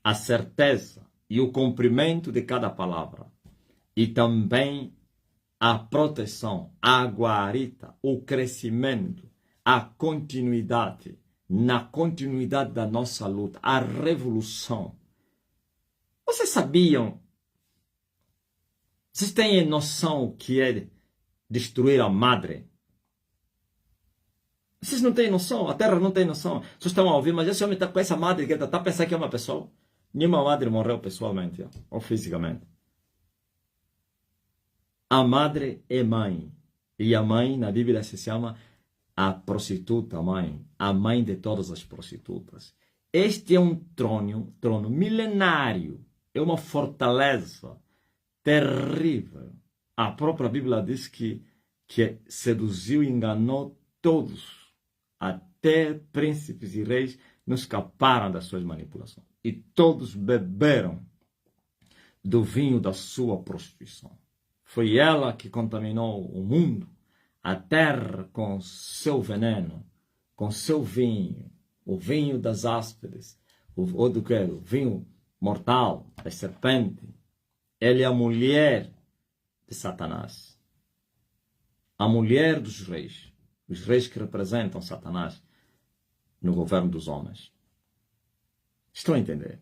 S1: A certeza e o cumprimento de cada palavra. E também a proteção, a guarita, o crescimento, a continuidade, na continuidade da nossa luta, a revolução. Vocês sabiam? Vocês têm noção o que é destruir a madre? Vocês não têm noção, a terra não tem noção. Vocês estão a ouvir, mas esse homem está com essa madre que está pensando que é uma pessoa. Nenhuma madre morreu pessoalmente ou fisicamente. A madre é mãe. E a mãe, na Bíblia, se chama a prostituta mãe. A mãe de todas as prostitutas. Este é um trono milenário. É uma fortaleza terrível. A própria Bíblia diz que seduziu e enganou todos. Até príncipes e reis não escaparam das suas manipulações. E todos beberam do vinho da sua prostituição. Foi ela que contaminou o mundo, a terra com seu veneno, com seu vinho, o vinho das ásperas, o vinho mortal, da serpente. Ela é a mulher de Satanás, a mulher dos reis, os reis que representam Satanás no governo dos homens. Estão a entender?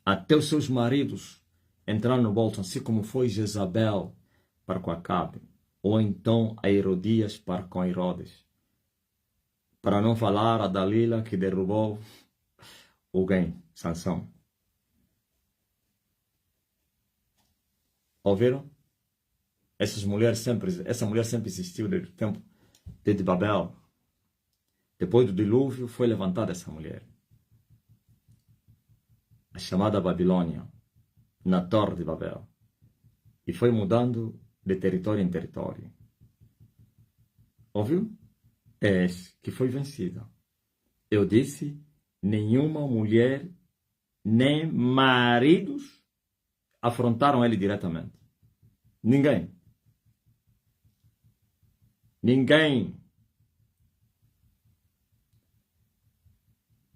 S1: Até os seus maridos entraram no bolso, assim como foi Jezabel para com Acabe, ou então a Herodias para com Herodes. Para não falar a Dalila que derrubou alguém, Sansão. Ouviram? Essa mulher sempre existiu desde o tempo de Babel. Depois do dilúvio foi levantada essa mulher. A chamada Babilônia, na Torre de Babel. E foi mudando de território em território. Ouviu? É que foi vencida. Eu disse, nenhuma mulher nem maridos afrontaram ele diretamente. Ninguém. Ninguém.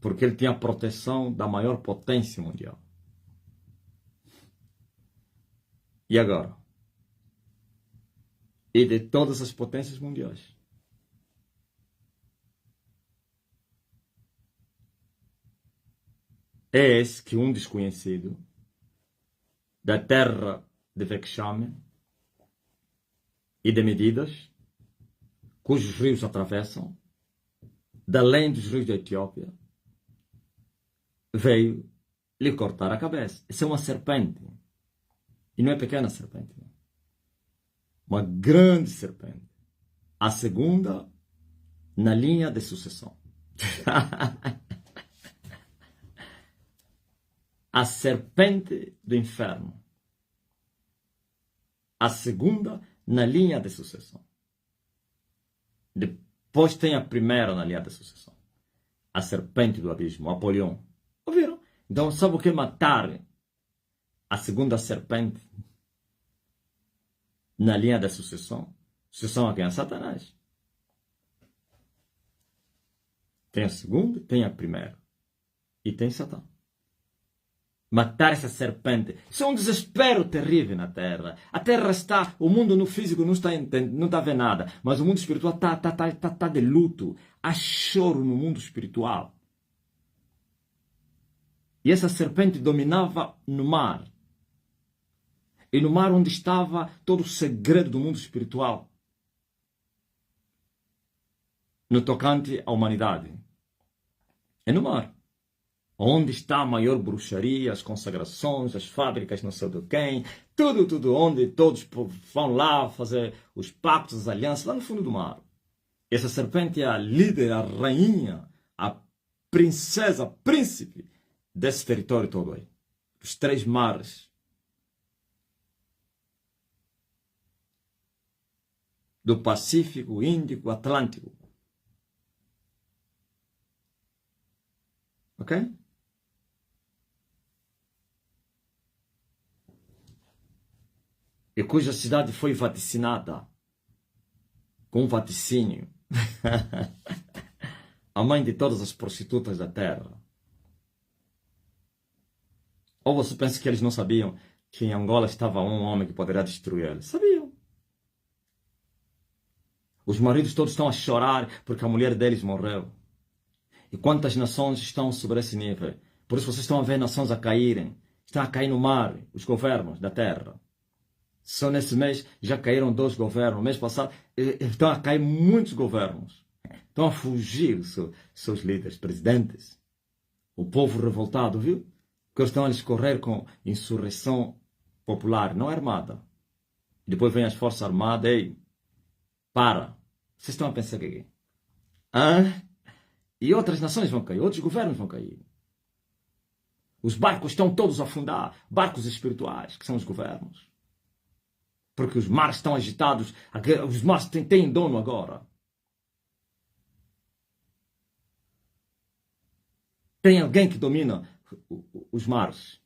S1: Porque ele tinha a proteção da maior potência mundial. E agora? E de todas as potências mundiais. Eis que um desconhecido da terra de vexame e de medidas, cujos rios atravessam, da além dos rios da Etiópia, veio lhe cortar a cabeça. Isso é uma serpente. E não é pequena serpente. Não. Uma grande serpente. A segunda na linha de sucessão. A serpente do inferno. A segunda na linha de sucessão. Depois tem a primeira na linha de sucessão. A serpente do abismo, Apolion. Ouviram? Então, sabe o que matar a segunda serpente na linha da sucessão? Sucessão a quem? A Satanás. Tem a segunda, tem a primeira. E tem Satã. Matar essa serpente. Isso é um desespero terrível na Terra. A Terra está, o mundo no físico não está vendo nada, mas o mundo espiritual está de luto. Há choro no mundo espiritual. E essa serpente dominava no mar. E no mar onde estava todo o segredo do mundo espiritual. No tocante à humanidade. É no mar. Onde está a maior bruxaria, as consagrações, as fábricas, não sei do quem, tudo, onde todos vão lá fazer os pactos, as alianças, lá no fundo do mar. Essa serpente é a líder, a rainha, a princesa, a príncipe desse território todo aí. Os 3 mares. Do Pacífico, Índico, Atlântico. Ok? E cuja cidade foi vaticinada com um vaticínio. A mãe de todas as prostitutas da terra. Ou você pensa que eles não sabiam que em Angola estava um homem que poderia destruir eles? Sabiam. Os maridos todos estão a chorar porque a mulher deles morreu. E quantas nações estão sobre esse nível? Por isso vocês estão a ver nações a caírem. Estão a cair no mar, os governos da terra. Só nesse mês já caíram 2 governos. No mês passado estão a cair muitos governos. Estão a fugir seus líderes, presidentes. O povo revoltado, viu? Que eles estão a lhes correr com insurreição popular, não armada. E depois vem as forças armadas. Ei, para. Vocês estão a pensar o que é? E outras nações vão cair, outros governos vão cair. Os barcos estão todos a afundar. Barcos espirituais, que são os governos. Porque os mares estão agitados. Os mares têm dono agora. Tem alguém que domina os mares.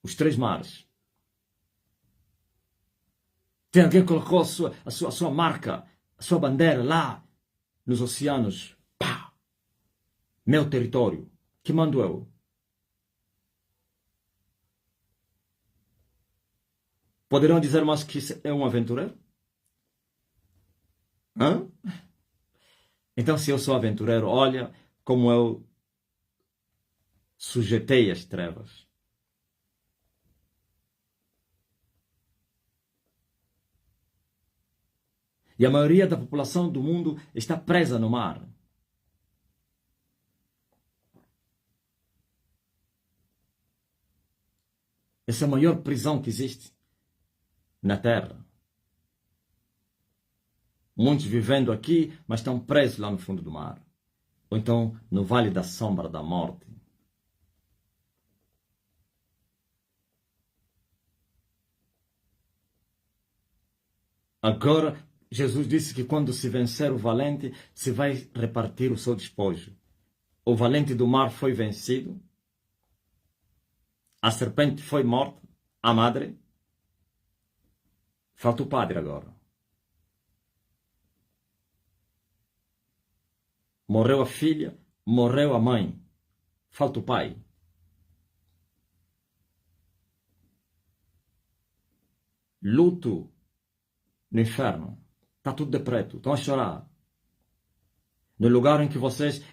S1: Os 3 mares. Tem alguém que colocou a sua marca, a sua bandeira lá nos oceanos. Pá! Meu território. Que mando eu? Poderão dizer mais que isso é um aventureiro? Hã? Então, se eu sou aventureiro, olha como eu sujeitei as trevas. E a maioria da população do mundo está presa no mar. Essa é a maior prisão que existe na Terra. Muitos vivendo aqui, mas estão presos lá no fundo do mar. Ou então no vale da sombra da morte. Agora, Jesus disse que quando se vencer o valente, se vai repartir o seu despojo. O valente do mar foi vencido. A serpente foi morta, a madre. Falta o padre agora. Morreu a filha, morreu a mãe. Falta o pai. Luto no inferno. Está tudo de preto. Estão a chorar. No lugar em que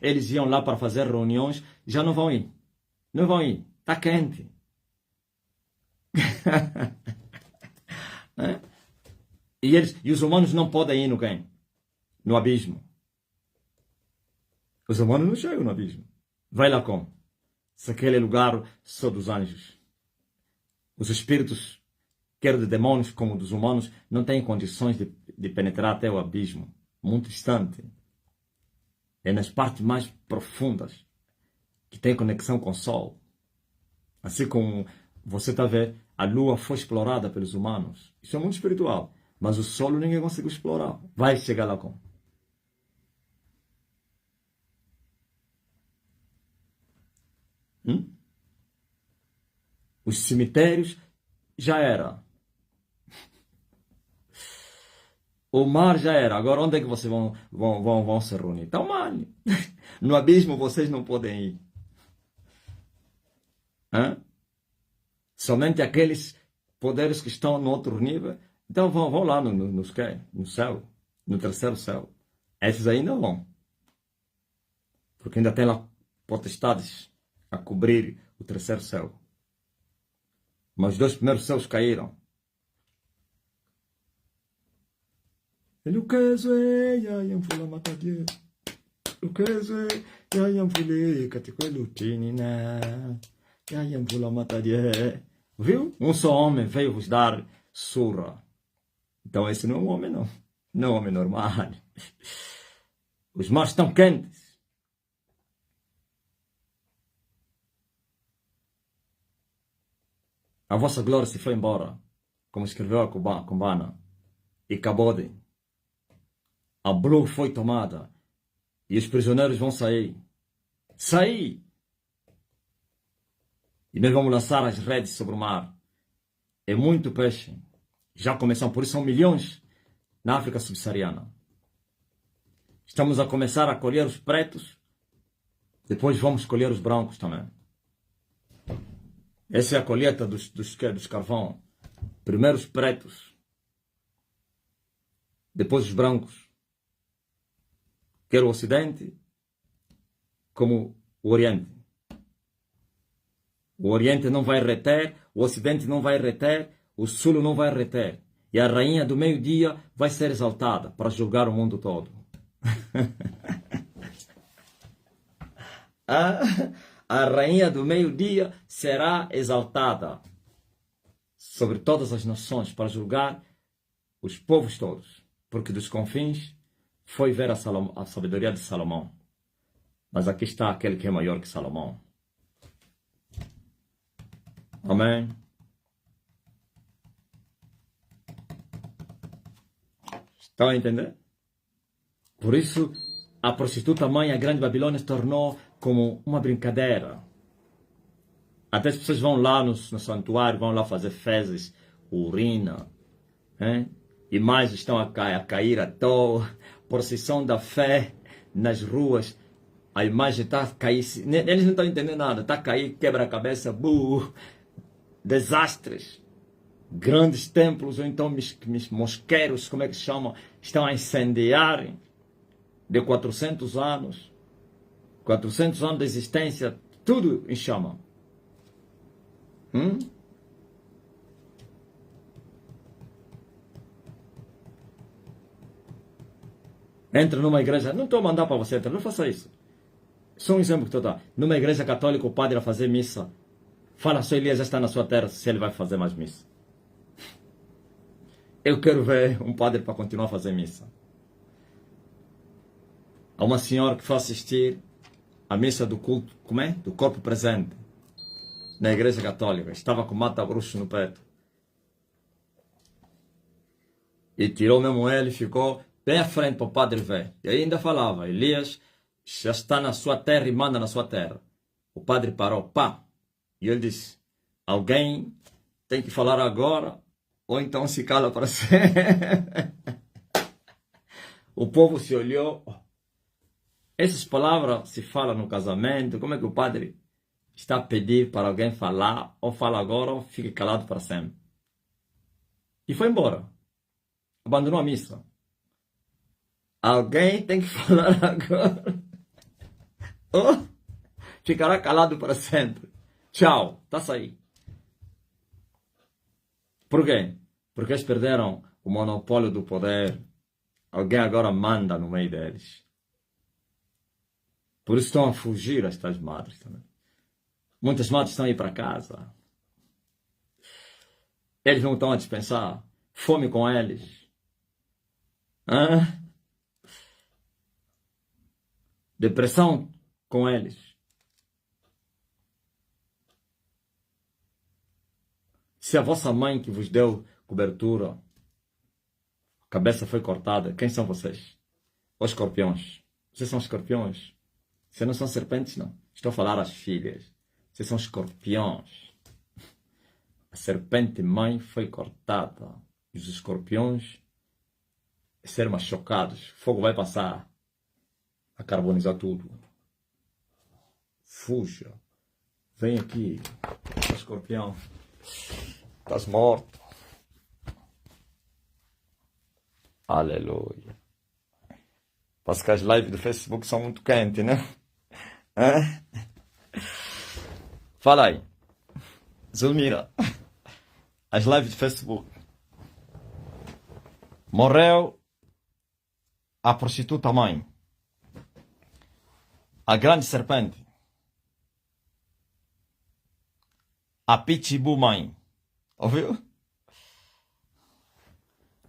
S1: eles iam lá para fazer reuniões, já não vão ir. Não vão ir. Está quente. E os humanos não podem ir no quem? No abismo. Os humanos não chegam no abismo. Vai lá como? Se aquele lugar só dos anjos. Os espíritos, quer de demônios como dos humanos, não têm condições de penetrar até o abismo. Muito distante. É nas partes mais profundas que tem conexão com o Sol. Assim como você está vendo, a Lua foi explorada pelos humanos. Isso é muito espiritual. Mas o Sol ninguém conseguiu explorar. Vai chegar lá como? Os cemitérios já era. O mar já era. Agora onde é que vocês vão se reunir? Então, mal. No abismo vocês não podem ir. Somente aqueles poderes que estão no outro nível. Então vão lá no céu. No terceiro céu. Esses ainda vão. Porque ainda tem lá potestades a cobrir o terceiro céu. Mas os 2 primeiros céus caíram. Ele o caso é yayamfula matadie. O caso é yayamfule katiquelutinina. Yayamfula matadie. Viu? Um só homem veio vos dar surra. Então esse não é um homem, não. Não é um homem normal. Os mares estão quentes. A vossa glória se foi embora, como escreveu a Cubana. E Cabode. A Blue foi tomada. E os prisioneiros vão sair. Sair! E nós vamos lançar as redes sobre o mar. É muito peixe. Já começamos, por isso são milhões na África subsaariana. Estamos a começar a colher os pretos. Depois vamos colher os brancos também. Essa é a colheita dos carvão. Primeiro os pretos. Depois os brancos. Quer o Ocidente, como o Oriente. O Oriente não vai reter, o Ocidente não vai reter, o Sul não vai reter. E a rainha do meio-dia vai ser exaltada para julgar o mundo todo. A rainha do meio-dia será exaltada sobre todas as nações para julgar os povos todos. Porque dos confins foi ver a sabedoria de Salomão. Mas aqui está aquele que é maior que Salomão. Amém. Estão a entender? Por isso, a prostituta mãe, a grande Babilônia, se tornou como uma brincadeira. Até as pessoas vão lá no santuário, vão lá fazer fezes, urina. Imagens estão a cair à toa. Procissão da fé nas ruas. A imagem está a cair. Eles não estão entendendo nada. Está a cair, quebra a cabeça. Desastres. Grandes templos, ou então mosqueiros, como é que se chama? Estão a incendiar. De 400 anos. 400 anos de existência. Tudo em chama. Entra numa igreja, não estou a mandar para você entrar, não faça isso. Só um exemplo que estou dando. Numa igreja católica, o padre a fazer missa, fala, só Elias já está na sua terra, se ele vai fazer mais missa. Eu quero ver um padre para continuar a fazer missa. Há uma senhora que foi assistir a missa do culto, como é? Do corpo presente, na igreja católica. Estava com mata-bruxo no peito. E tirou mesmo ele e ficou bem à frente para o padre ver. E ainda falava, Elias já está na sua terra e manda na sua terra. O padre parou, pá. E ele disse, Alguém tem que falar agora, ou então se cala para sempre. O povo se olhou. Essas palavras se falam no casamento. Como é que o padre está a pedir para alguém falar, ou fala agora, ou fique calado para sempre? E foi embora. Abandonou a missa. Alguém tem que falar agora, ou ficará calado para sempre. Tchau, está aí. Por quê? Porque eles perderam o monopólio do poder. Alguém agora manda no meio deles. Por isso estão a fugir estas madres também. Muitas madres estão a ir para casa. Eles não estão a dispensar. Fome com eles. Hã? Depressão com eles. Se a vossa mãe que vos deu cobertura, a cabeça foi cortada, quem são vocês? Os escorpiões. Vocês são escorpiões. Vocês não são serpentes, não. Estou a falar às filhas. Vocês são escorpiões. A serpente mãe foi cortada. E os escorpiões serão machucados. O fogo vai passar a carbonizar tudo. Fuja. Vem aqui, escorpião. Estás morto. Aleluia. Parece que as lives do Facebook são muito quentes, né? Hã? Fala aí. Zulmira. As lives do Facebook. Morreu a prostituta mãe. A grande serpente. A pitbull mãe. Ouviu?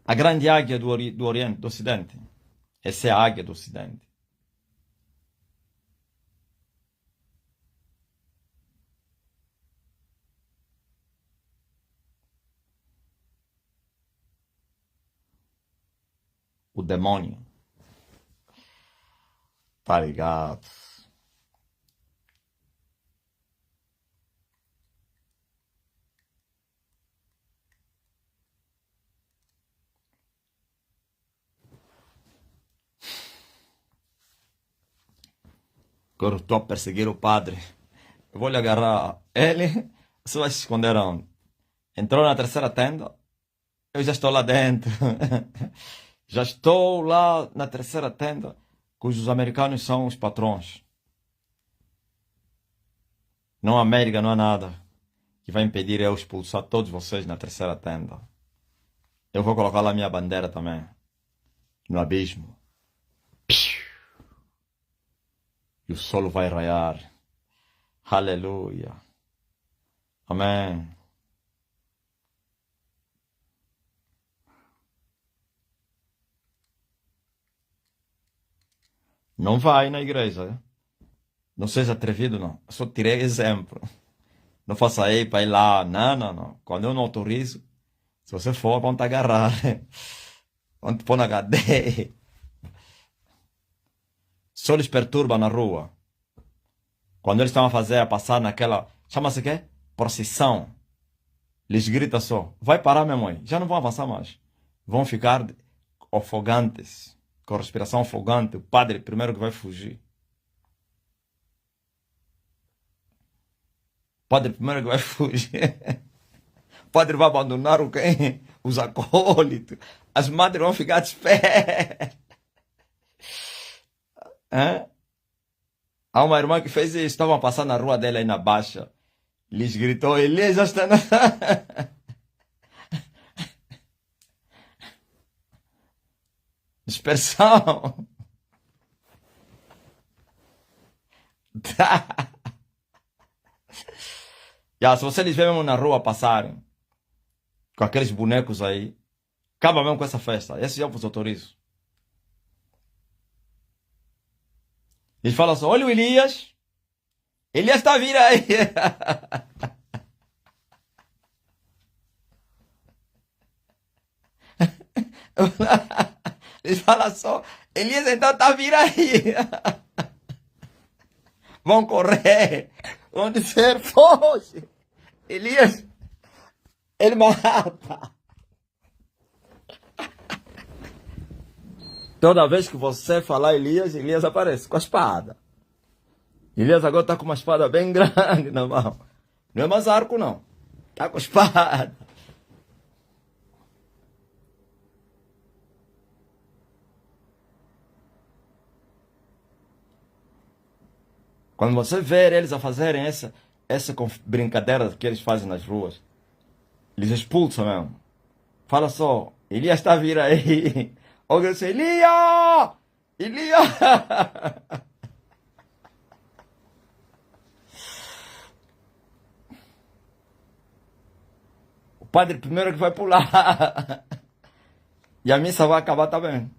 S1: A grande águia do Oriente, do Ocidente. Essa é a águia do Ocidente. O demônio. Tá ligado? Agora estou a perseguir o padre. Eu vou lhe agarrar. Ele, você vai se esconder onde? Entrou na terceira tenda? Eu já estou lá dentro. Já estou lá na terceira tenda, cujos americanos são os patrões. Não há América, não há nada que vai impedir eu expulsar todos vocês na terceira tenda. Eu vou colocar lá a minha bandeira também. No abismo. E o sol vai raiar. Aleluia. Amém. Não vai na igreja. Não seja atrevido, não. Eu só tirei exemplo. Não faça aí para ir lá. Não, não, não. Quando eu não autorizo, se você for, vão te agarrar. Vão te pôr na cadeia. Só lhes perturba na rua. Quando eles estão a passar naquela... Chama-se o quê? Procissão. Lhes grita só. Vai parar, minha mãe. Já não vão avançar mais. Vão ficar afogantes. Com respiração afogante. O padre primeiro que vai fugir. O padre primeiro que vai fugir. O padre vai abandonar o quem? Os acólitos. As madres vão ficar de espera. Hã? Há uma irmã que fez isso. Estavam passando na rua dela aí na Baixa. Lhes gritou, Elias já está na... Dispersão. Se você lhes vê mesmo na rua passarem com aqueles bonecos aí, acaba mesmo com essa festa. Esse eu vos autorizo. Eles falam assim, olha o Elias. Elias está a vir aí. Eles falam só, Elias então está a vir aí. Vão correr. Vão dizer, foge. Elias, ele mata. Toda vez que você falar Elias, Elias aparece com a espada. Elias agora está com uma espada bem grande na mão. Não é mais arco, não. Está com espada. Quando você vê eles a fazerem essa brincadeira que eles fazem nas ruas, eles expulsam mesmo. Fala só, Elias está a vir aí. Alguém diz, Elias! Elias! O padre primeiro que vai pular. E a missa vai acabar também.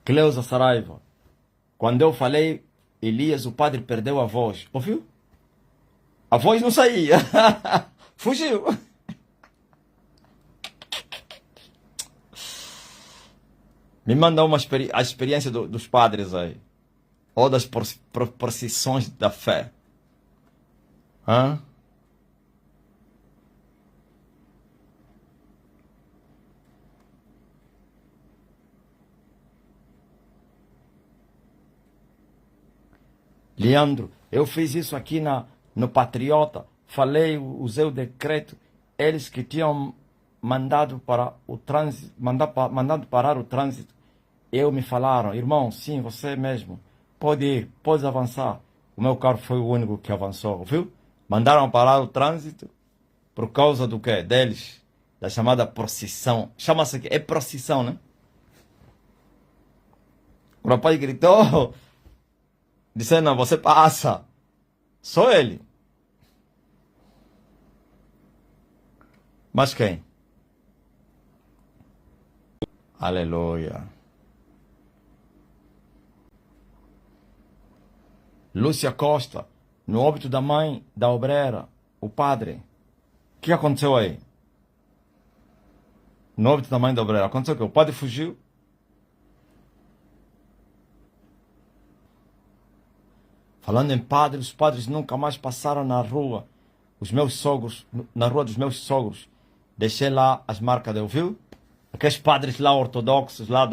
S1: Cleusa Saraiva. Quando eu falei Elias, o padre perdeu a voz. Ouviu? A voz não saía. Fugiu. Me manda a experiência dos padres aí. Ou das procissões da fé. Hã? Leandro, eu fiz isso aqui no Patriota. Falei, usei o decreto. Eles que tinham mandado para o trânsito, mandado parar o trânsito. Me falaram, irmão, sim, você mesmo. Pode ir, pode avançar. O meu carro foi o único que avançou, viu? Mandaram parar o trânsito por causa do quê? Deles. Da chamada procissão. Chama-se aqui, é procissão, né? O rapaz gritou, disse, não, você passa. Só ele. Mas quem? Aleluia. Lúcia Costa, no óbito da mãe da obreira, o padre. O que aconteceu aí? No óbito da mãe da obreira, aconteceu o quê? O padre fugiu? Falando em padres, os padres nunca mais passaram na rua. Os meus sogros, na rua dos meus sogros. Deixei lá as marcas de ouviu? Aqueles padres lá ortodoxos, lá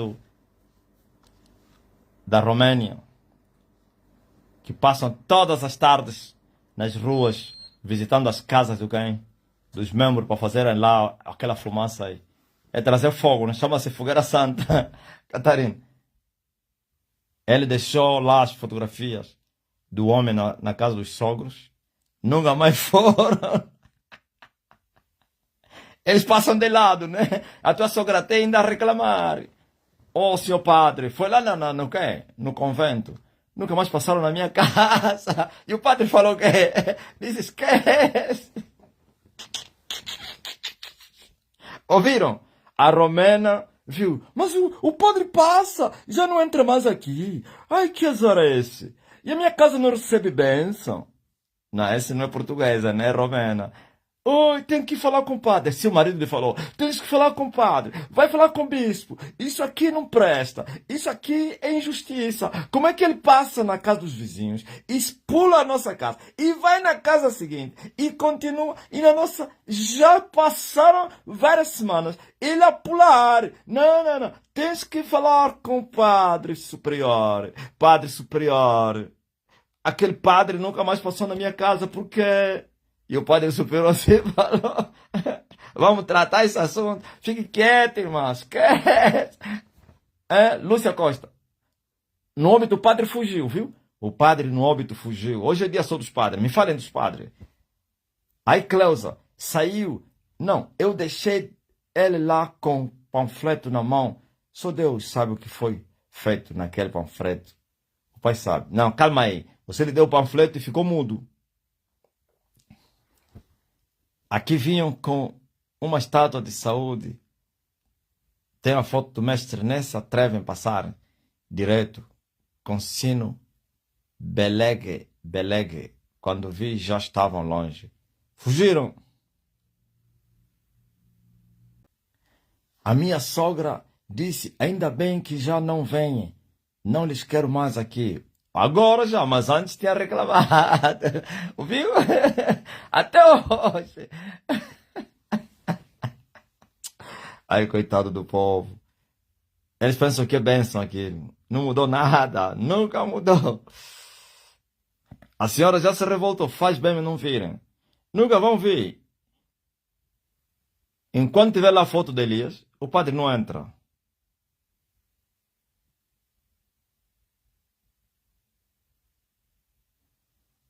S1: da Romênia. Que passam todas as tardes nas ruas, visitando as casas dos membros, para fazerem lá aquela fumaça aí. É trazer fogo, né? Chama-se Fogueira Santa. Catarina. Ele deixou lá as fotografias do homem na casa dos sogros. Nunca mais foram. Eles passam de lado, né? A tua sogra tem ainda a reclamar. Oh, seu padre, foi lá no quê? No convento. Nunca mais passaram na minha casa. E o padre falou que diz, esquece. Ouviram? A Romena viu. Mas o padre passa. Já não entra mais aqui. Ai, que azar é esse? E a minha casa não recebe bênção. Não, essa não é portuguesa, né? É romena. Oi, tem que falar com o padre. Se o marido lhe falou, tens que falar com o padre. Vai falar com o bispo. Isso aqui não presta. Isso aqui é injustiça. Como é que ele passa na casa dos vizinhos, pula a nossa casa e vai na casa seguinte e continua. E na nossa já passaram várias semanas. Ele a pular. Não. Tens que falar com o padre superior. Padre superior. Aquele padre nunca mais passou na minha casa porque... E o padre superior assim falou, vamos tratar esse assunto. Fique quieto, irmãos, quieto. Lúcia Costa, no óbito o padre fugiu, viu? O padre no óbito fugiu. Hoje é dia só dos padres, me falem dos padres. Aí Cleusa saiu. Não, eu deixei ele lá com o panfleto na mão. Só Deus sabe o que foi feito naquele panfleto. O pai sabe. Não, calma aí. Você lhe deu o panfleto e ficou mudo. Aqui vinham com uma estátua de saúde. Tem a foto do mestre, nem se atrevem a passar direto. Com sino Belegue. Quando vi, já estavam longe. Fugiram.
S2: A minha sogra disse, ainda bem que já não vem. Não lhes quero mais aqui. Agora já, mas antes tinha reclamado. Viu? Até hoje. Aí, coitado do povo. Eles pensam que é bênção aquilo. Não mudou nada. Nunca mudou. A senhora já se revoltou. Faz bem não virem. Nunca vão vir. Enquanto tiver lá a foto de Elias, o padre não entra.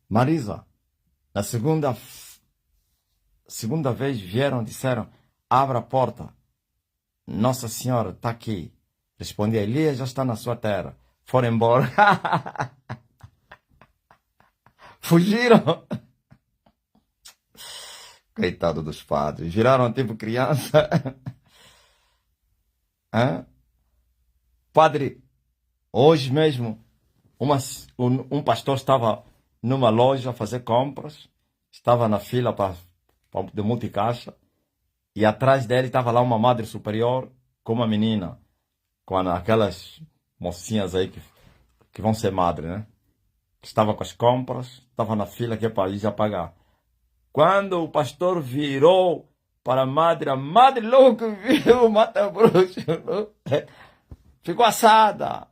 S2: Marisa, na segunda vez vieram, disseram, abra a porta. Nossa Senhora está aqui. Respondi, Elias já está na sua terra. Foram embora. Fugiram. Coitado dos padres. Viraram tipo criança. Hã? Padre, hoje mesmo, um pastor estava numa loja a fazer compras. Estava na fila de multicaixa. E atrás dele estava lá uma madre superior com uma menina. Com aquelas mocinhas aí que vão ser madre, né? Estava com as compras, estava na fila que é para ir já pagar. Quando o pastor virou para a madre logo que viu o mata-bruxo, ficou assada,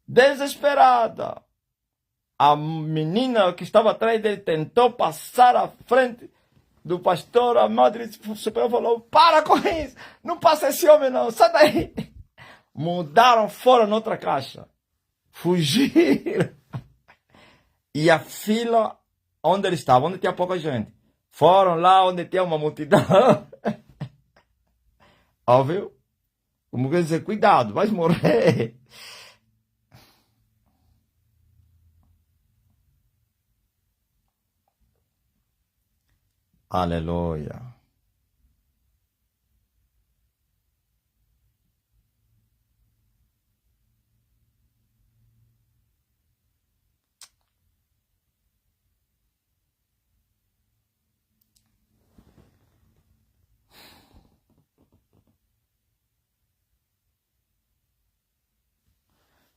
S2: desesperada. A menina que estava atrás dele tentou passar à frente do pastor, a madre superior falou, para com isso, não passa esse homem não, sai daí. Mudaram, foram noutra caixa. Fugiram. E a fila onde ele estava, onde tinha pouca gente, foram lá onde tinha uma multidão. Ouviu? Como quer dizer, cuidado, vais morrer. Aleluia.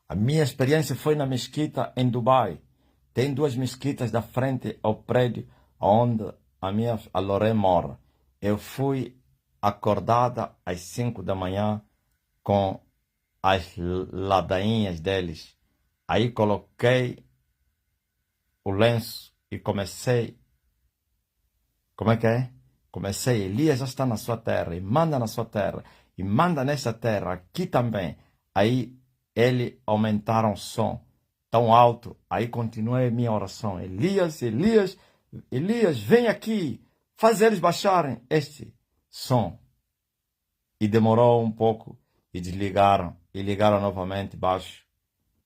S2: A minha experiência foi na mesquita em Dubai. Tem duas mesquitas da frente ao prédio onde a Loré mora. Eu fui acordada às 5 da manhã com as ladainhas deles. Aí coloquei o lenço e comecei. Como é que é? Comecei, Elias já está na sua terra, e manda na sua terra, e manda nessa terra, aqui também. Aí ele aumentaram o som tão alto, aí continuei a minha oração. Elias, Elias, Elias, vem aqui, faz eles baixarem este som. E demorou um pouco, e desligaram, e ligaram novamente baixo.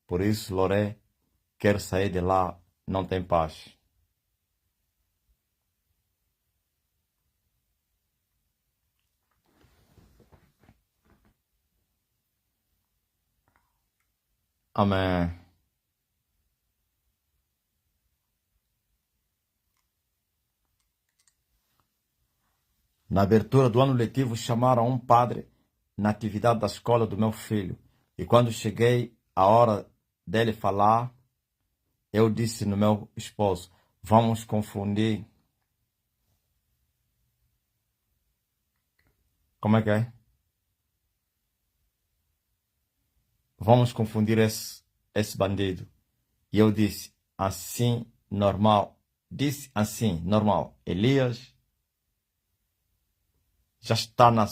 S2: Por isso, Loré, quero sair de lá, não tem paz. Amém. Na abertura do ano letivo, chamaram um padre na atividade da escola do meu filho. E quando cheguei a hora dele falar, eu disse no meu esposo, vamos confundir. Como é que é? Vamos confundir esse bandido. E eu disse, assim, normal. Disse assim, normal. Elias já está na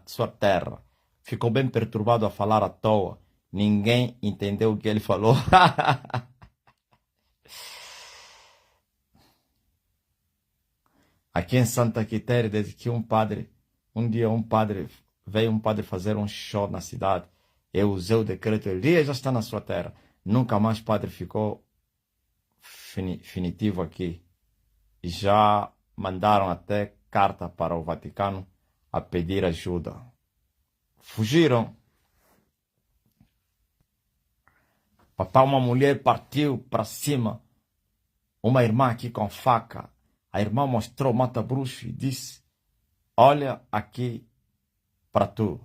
S2: sua terra. Ficou bem perturbado a falar à toa. Ninguém entendeu o que ele falou. Aqui em Santa Quitéria, desde que um dia veio um padre fazer um show na cidade. Eu usei o decreto, Elias já está na sua terra. Nunca mais padre ficou definitivo aqui. Já mandaram até carta para o Vaticano a pedir ajuda. Fugiram. Papá, uma mulher partiu para cima. Uma irmã aqui com faca. A irmã mostrou o mata-bruxo e disse, olha aqui para tu.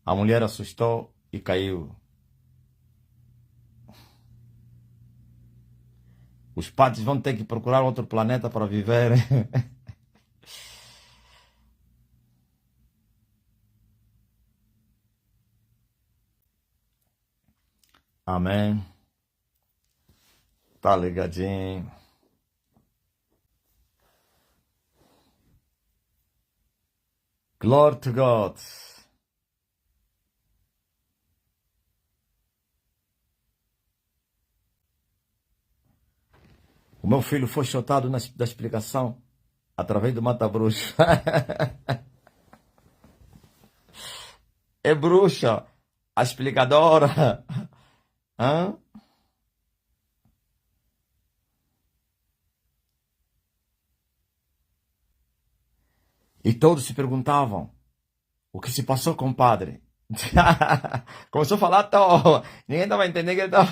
S2: A mulher assustou e caiu. Os padres vão ter que procurar outro planeta para viver. Amém. Tá ligadinho. Glory to God. O meu filho foi chutado da explicação através do mata-bruxa. É bruxa, a explicadora. Hã? E todos se perguntavam, o que se passou com o padre? Começou a falar à toa. Ninguém estava entendendo que ele estava...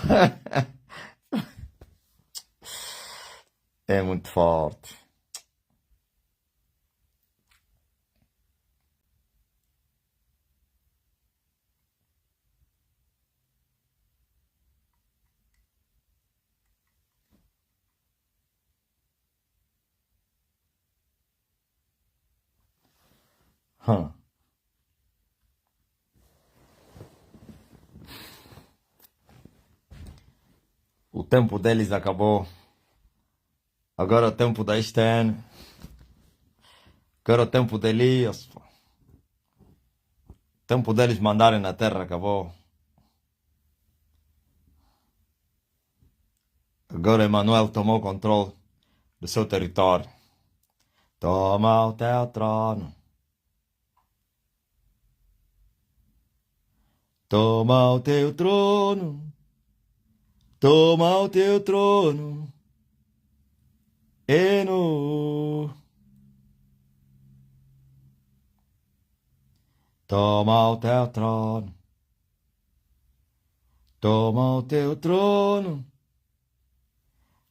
S2: É muito forte. Hum. O tempo deles acabou. Agora é o tempo da Esther. Agora é o tempo de Elias. O tempo deles mandarem na terra acabou. Agora Emmanuel tomou controle do seu território. Toma o teu trono. Toma o teu trono. Toma o teu trono. Eno. Toma o teu trono. Toma o teu trono.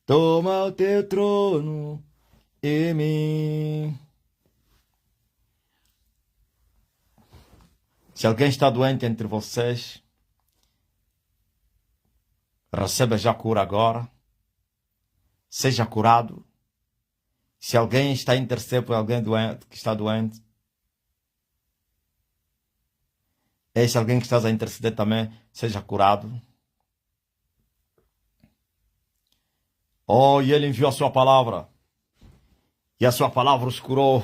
S2: Toma o teu trono em mim. Se alguém está doente entre vocês, receba já cura agora. Seja curado. Se alguém está a interceder por alguém doente, que está doente, esse alguém que está a interceder também, seja curado. Oh, e ele enviou a sua palavra. E a sua palavra os curou.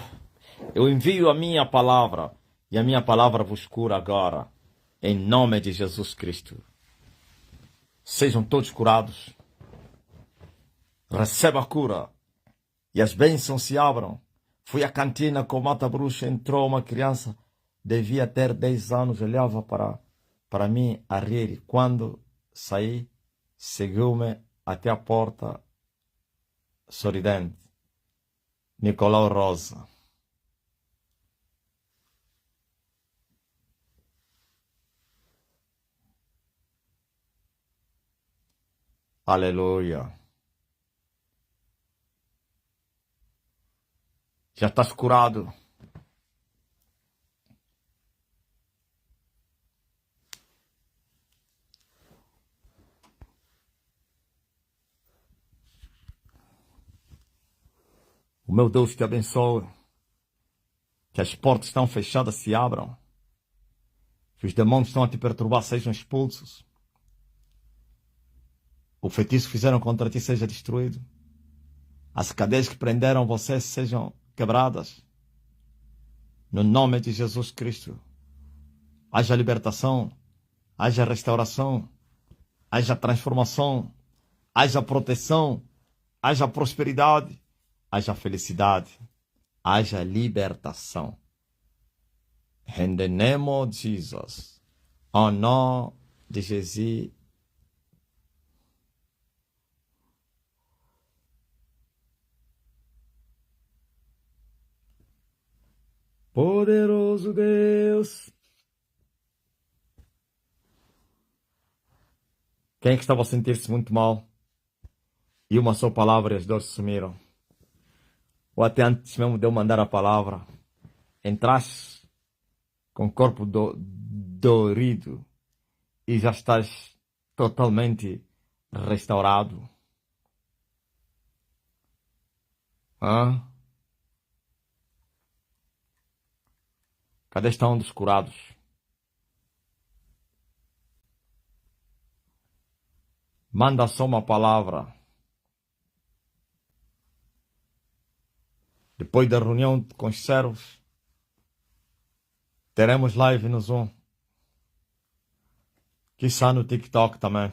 S2: Eu envio a minha palavra. E a minha palavra vos cura agora. Em nome de Jesus Cristo. Sejam todos curados. Receba a cura. E as bênçãos se abram. Fui à cantina com o mata-bruxa. Entrou uma criança. Devia ter 10 anos. Olhava para mim a rir. Quando saí, seguiu-me até a porta. Sorridente. Nicolau Rosa. Aleluia. Já estás curado. O meu Deus te abençoe. Que as portas estão fechadas se abram. Que os demônios estão a te perturbar sejam expulsos. O feitiço que fizeram contra ti seja destruído. As cadeias que prenderam você sejam quebradas. No nome de Jesus Cristo. Haja libertação. Haja restauração. Haja transformação. Haja proteção. Haja prosperidade. Haja felicidade. Haja libertação. In the name of Jesus. Au nom de Jesus. Poderoso Deus. Quem é que estava a sentir-se muito mal? E uma só palavra e as dores sumiram. Ou até antes mesmo de eu mandar a palavra, entraste com corpo dorido e já estás totalmente restaurado. Hã? Cadê estão dos curados? Manda só uma palavra. Depois da reunião com os servos, teremos live no Zoom. Quiçá no TikTok também.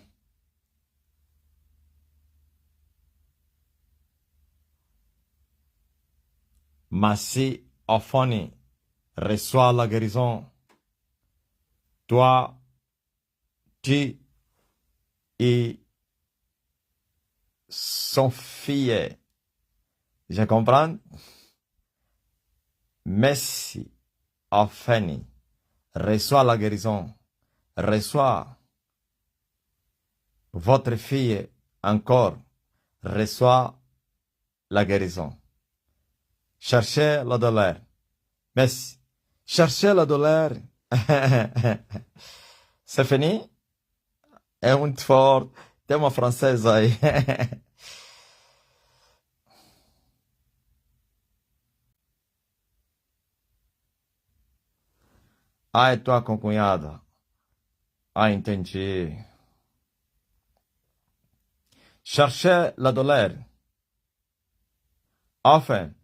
S2: Mas si Ophoni reçoit la guérison, toi, tu et son fille. Je comprends? Messi Ophoni reçoit la guérison, reçoit votre fille encore, reçoit la guérison. Cherchez la douleur. Messi, cherchez la douleur. C'est fini? É muito forte. Tem uma francesa aí. Ah, é tua concunhada. Ah, entendi. Cherchez la douleur. Enfin,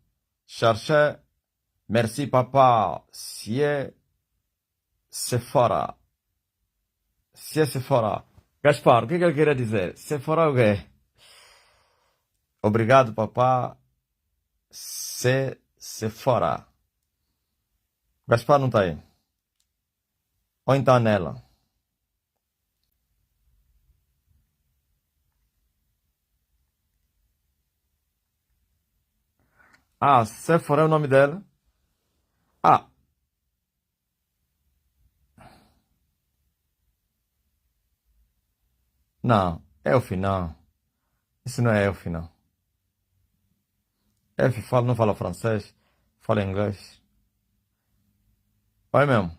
S2: cherchez. Merci, papa. Sephora. Sephora. Gaspar, o que ele queria dizer? Sephora o quê? Obrigado, papá. Sephora. Gaspar não tá aí. Ou então nela. Ah, Sephora é o nome dela? Ah. Não, Elfi não. Isso não é Elfi, não. Elfi não fala francês, fala inglês. Vai mesmo.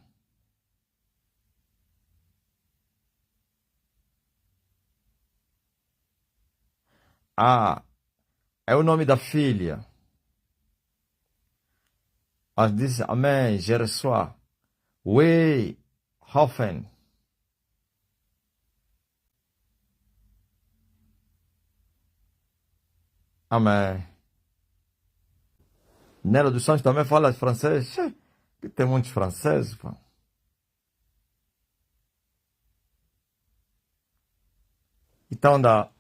S2: Ah, é o nome da filha. Ela disse, amém, je reçois. Oui, Hoffen. Amém. Nela dos Santos também fala francês? Que tem muitos franceses, pô. Então dá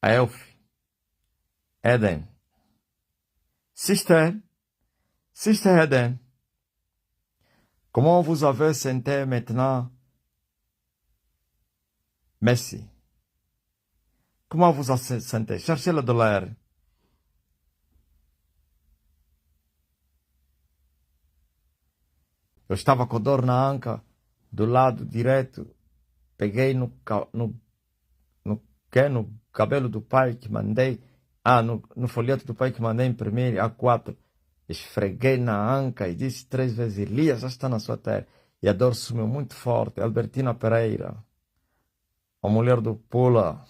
S2: a Elf, Eden. Sister Eden. Comment vous avez senti maintenant? Messi. Comment vous avez senti? Cherchez le dollar. Eu estava com dor na anca, do lado direito. Peguei no cabelo do pai que mandei. No folheto do pai que mandei imprimir, A4. Esfreguei na anca e disse 3 vezes: Elias já está na sua terra. E a dor sumiu muito forte. Albertina Pereira, a mulher do Pula.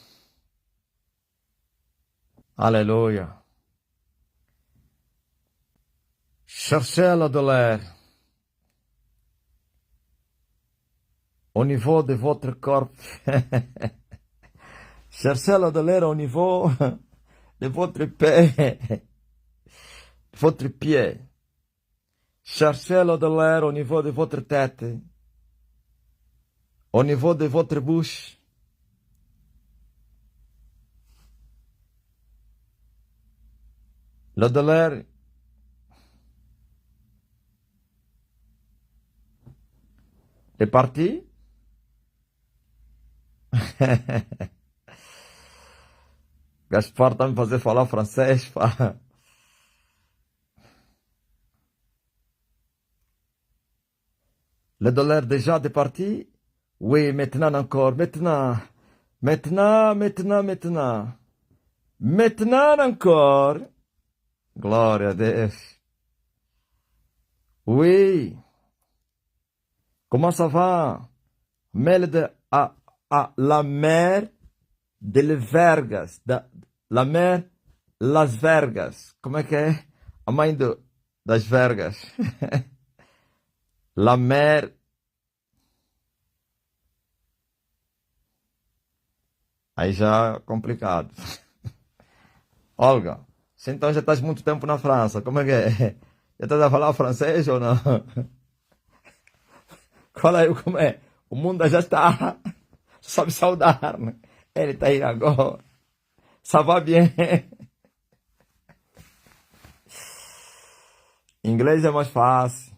S2: Aleluia. Cherchez la douleur au niveau de votre corps. Cherchez la douleur au niveau de votre pied. Cherchez la douleur au niveau de votre tête. Au niveau de votre bouche. La douleur est partie. Gaspar tá me fazer falar francês, pá. Le dollar déjà de parti? Oui, maintenant encore, maintenant. Maintenant encore. Glória a Deus. Oui. Comment ça va? La mer de Vergas. La mer Las Vergas. Como é que é? A mãe das Vergas. La mer. Aí já é complicado. Olga, você então já estás muito tempo na França. Como é que é? Já estás a falar francês ou não? Fala aí como é. O mundo já está. Sabe saudar, né? Ele está aí agora. Ça va bien. Inglês é mais fácil.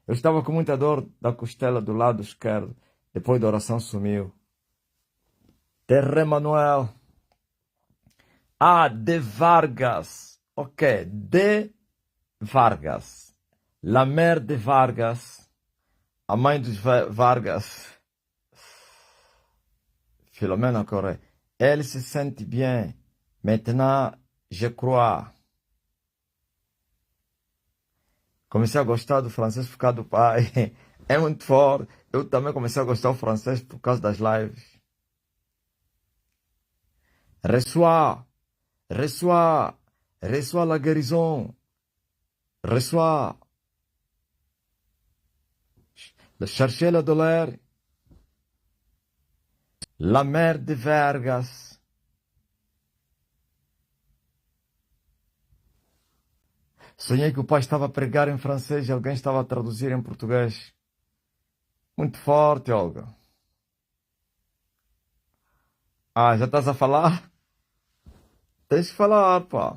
S2: Eu estava com muita dor da costela do lado esquerdo. Depois da oração sumiu. Terre Manuel. Ah, de Vargas. Ok, de Vargas. La mère de Vargas. A mãe dos Vargas. Philomena Corée. Elle se sente bien. Maintenant, je crois. Comecei a gostar do francês por causa do pai. É muito forte. Eu também comecei a gostar do francês por causa das lives. Reçois. Reçois. Reçois la guérison. Reçois. Cherchez la douleur. La mère de Vergas. Sonhei que o pai estava a pregar em francês e alguém estava a traduzir em português. Muito forte, Olga. Ah, já estás a falar? Tens que falar, pá.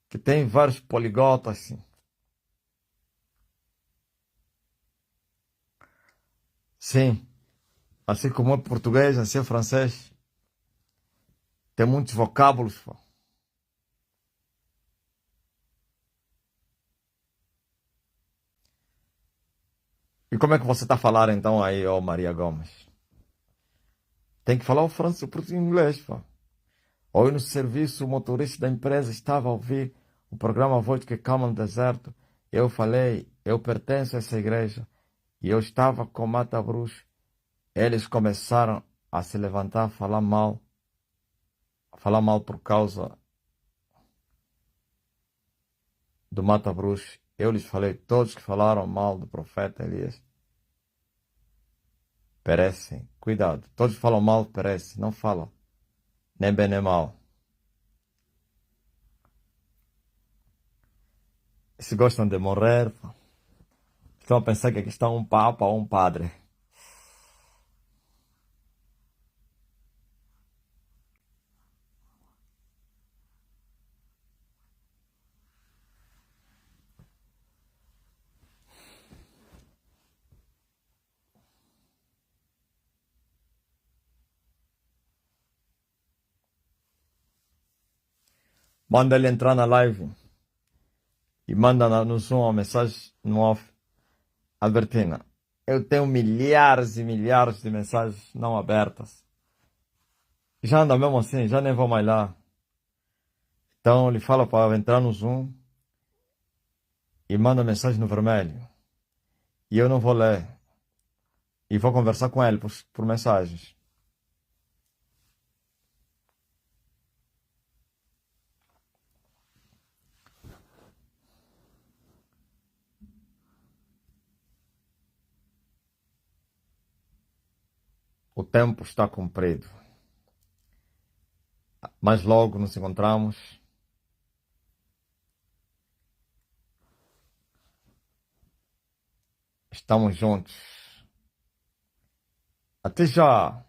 S2: Que tem vários poligotas, assim. Sim. Assim como é português, assim é francês. Tem muitos vocábulos, pá. E como é que você está a falar então aí, ó Maria Gomes? Tem que falar o francês, o português e inglês, pá. Hoje no serviço, o motorista da empresa estava a ouvir o programa Voz que Calma no Deserto. Eu falei, eu pertenço a essa igreja. E eu estava com Mata Bruxo. Eles começaram a se levantar, a falar mal por causa do Mata Bruxo. Eu lhes falei, todos que falaram mal do profeta Elias perecem. Cuidado, todos que falam mal perecem, não falam nem bem nem mal. Se gostam de morrer, estão a pensar que aqui está um papa ou um padre. Manda ele entrar na live e manda no Zoom uma mensagem no off. Albertina, eu tenho milhares e milhares de mensagens não abertas. Já anda mesmo assim, já nem vou mais lá. Então ele fala para entrar no Zoom e manda mensagem no vermelho. E eu não vou ler. E vou conversar com ele por mensagens. O tempo está cumprido. Mas logo nos encontramos. Estamos juntos. Até já!